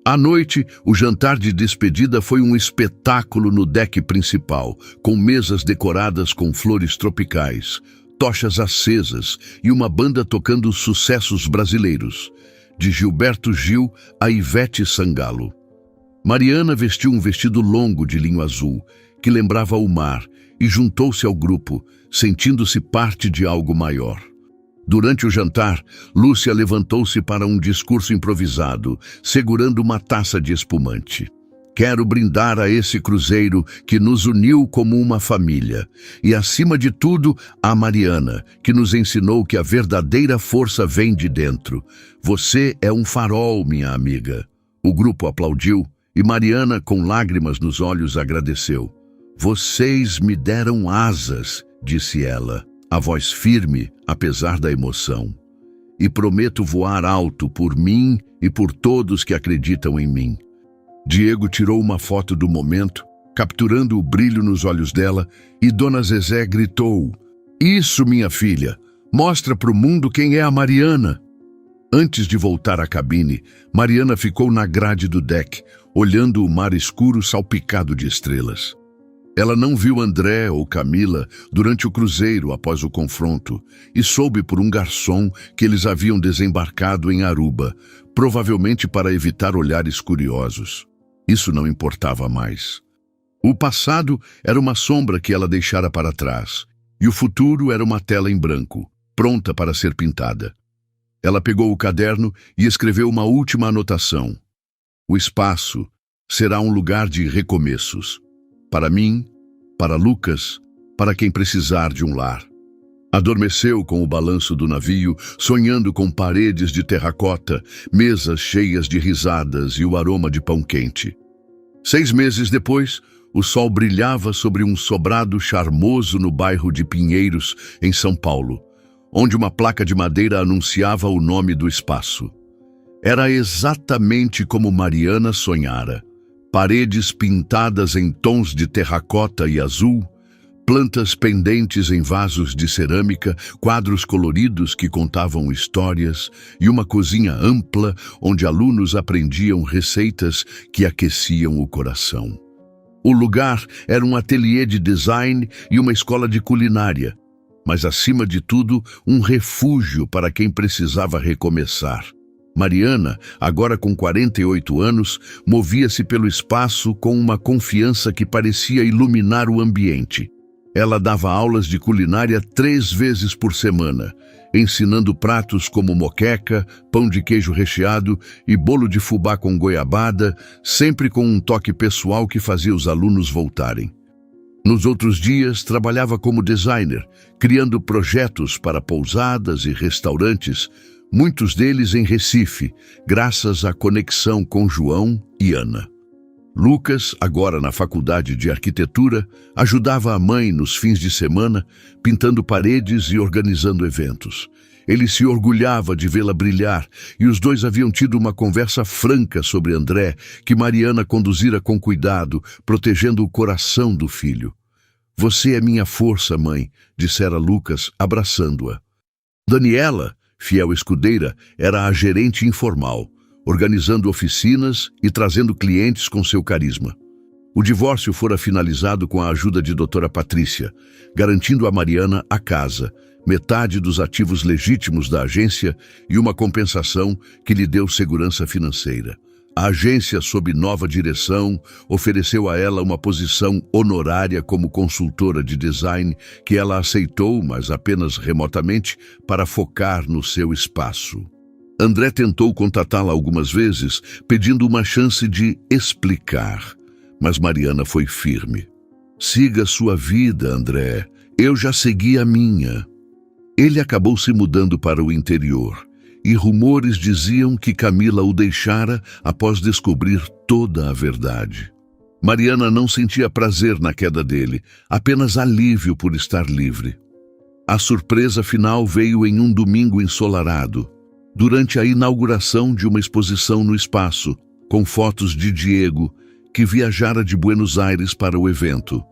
À noite, o jantar de despedida foi um espetáculo no deck principal, com mesas decoradas com flores tropicais, tochas acesas e uma banda tocando sucessos brasileiros, de Gilberto Gil a Ivete Sangalo. Mariana vestiu um vestido longo de linho azul, que lembrava o mar, e juntou-se ao grupo, sentindo-se parte de algo maior. Durante o jantar, Lúcia levantou-se para um discurso improvisado, segurando uma taça de espumante. Quero brindar a esse cruzeiro que nos uniu como uma família. E, acima de tudo, a Mariana, que nos ensinou que a verdadeira força vem de dentro. Você é um farol, minha amiga. O grupo aplaudiu e Mariana, com lágrimas nos olhos, agradeceu. Vocês me deram asas, disse ela, a voz firme, apesar da emoção. E prometo voar alto por mim e por todos que acreditam em mim. Diego tirou uma foto do momento, capturando o brilho nos olhos dela, e Dona Zezé gritou: Isso, minha filha! Mostra para o mundo quem é a Mariana! Antes de voltar à cabine, Mariana ficou na grade do deck, olhando o mar escuro salpicado de estrelas. Ela não viu André ou Camila durante o cruzeiro após o confronto e soube por um garçom que eles haviam desembarcado em Aruba, provavelmente para evitar olhares curiosos. Isso não importava mais. O passado era uma sombra que ela deixara para trás, e o futuro era uma tela em branco, pronta para ser pintada. Ela pegou o caderno e escreveu uma última anotação. O espaço será um lugar de recomeços. Para mim, para Lucas, para quem precisar de um lar. Adormeceu com o balanço do navio, sonhando com paredes de terracota, mesas cheias de risadas e o aroma de pão quente. 6 meses depois, o sol brilhava sobre um sobrado charmoso no bairro de Pinheiros, em São Paulo, onde uma placa de madeira anunciava o nome do espaço. Era exatamente como Mariana sonhara. Paredes pintadas em tons de terracota e azul, plantas pendentes em vasos de cerâmica, quadros coloridos que contavam histórias e uma cozinha ampla onde alunos aprendiam receitas que aqueciam o coração. O lugar era um ateliê de design e uma escola de culinária, mas acima de tudo, um refúgio para quem precisava recomeçar. Mariana, agora com 48 anos, movia-se pelo espaço com uma confiança que parecia iluminar o ambiente. Ela dava aulas de culinária 3 vezes por semana, ensinando pratos como moqueca, pão de queijo recheado e bolo de fubá com goiabada, sempre com um toque pessoal que fazia os alunos voltarem. Nos outros dias, trabalhava como designer, criando projetos para pousadas e restaurantes, muitos deles em Recife, graças à conexão com João e Ana. Lucas, agora na faculdade de arquitetura, ajudava a mãe nos fins de semana, pintando paredes e organizando eventos. Ele se orgulhava de vê-la brilhar e os dois haviam tido uma conversa franca sobre André, que Mariana conduzira com cuidado, protegendo o coração do filho. Você é minha força, mãe, dissera Lucas, abraçando-a. Daniela, fiel escudeira, era a gerente informal, organizando oficinas e trazendo clientes com seu carisma. O divórcio fora finalizado com a ajuda de doutora Patrícia, garantindo a Mariana a casa, metade dos ativos legítimos da agência e uma compensação que lhe deu segurança financeira. A agência, sob nova direção, ofereceu a ela uma posição honorária como consultora de design que ela aceitou, mas apenas remotamente, para focar no seu espaço. André tentou contatá-la algumas vezes, pedindo uma chance de explicar, mas Mariana foi firme. Siga sua vida, André. Eu já segui a minha. Ele acabou se mudando para o interior, e rumores diziam que Camila o deixara após descobrir toda a verdade. Mariana não sentia prazer na queda dele, apenas alívio por estar livre. A surpresa final veio em um domingo ensolarado, durante a inauguração de uma exposição no espaço, com fotos de Diego, que viajara de Buenos Aires para o evento.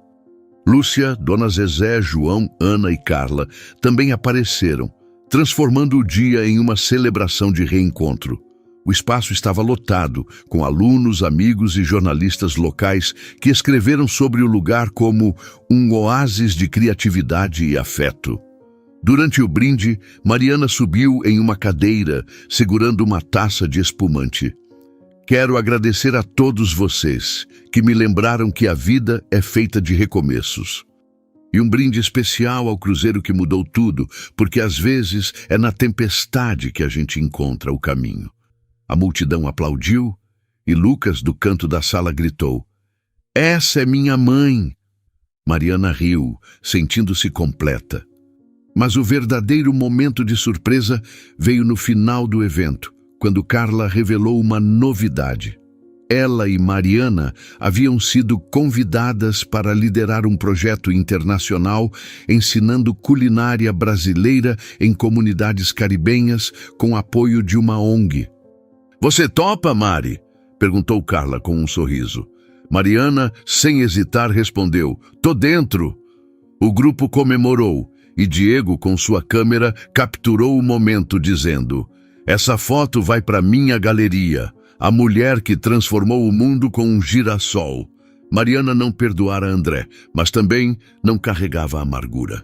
Lúcia, Dona Zezé, João, Ana e Carla também apareceram, transformando o dia em uma celebração de reencontro. O espaço estava lotado, com alunos, amigos e jornalistas locais que escreveram sobre o lugar como um oásis de criatividade e afeto. Durante o brinde, Mariana subiu em uma cadeira, segurando uma taça de espumante. Quero agradecer a todos vocês que me lembraram que a vida é feita de recomeços. E um brinde especial ao cruzeiro que mudou tudo, porque às vezes é na tempestade que a gente encontra o caminho. A multidão aplaudiu e Lucas, do canto da sala, gritou: "Essa é minha mãe!" Mariana riu, sentindo-se completa. Mas o verdadeiro momento de surpresa veio no final do evento, quando Carla revelou uma novidade. Ela e Mariana haviam sido convidadas para liderar um projeto internacional ensinando culinária brasileira em comunidades caribenhas com apoio de uma ONG. "Você topa, Mari?" perguntou Carla com um sorriso. Mariana, sem hesitar, respondeu: "Tô dentro." O grupo comemorou e Diego, com sua câmera, capturou o momento dizendo: "Essa foto vai para minha galeria. A mulher que transformou o mundo com um girassol." Mariana não perdoara André, mas também não carregava amargura.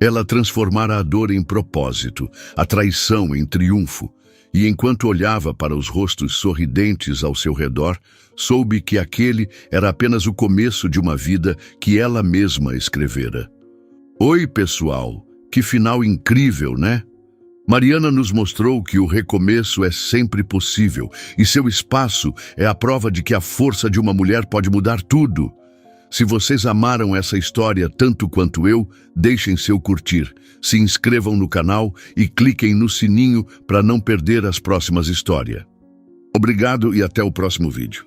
Ela transformara a dor em propósito, a traição em triunfo, e enquanto olhava para os rostos sorridentes ao seu redor, soube que aquele era apenas o começo de uma vida que ela mesma escrevera. Oi, pessoal! Que final incrível, né? Mariana nos mostrou que o recomeço é sempre possível e seu espaço é a prova de que a força de uma mulher pode mudar tudo. Se vocês amaram essa história tanto quanto eu, deixem seu curtir, se inscrevam no canal e cliquem no sininho para não perder as próximas histórias. Obrigado e até o próximo vídeo.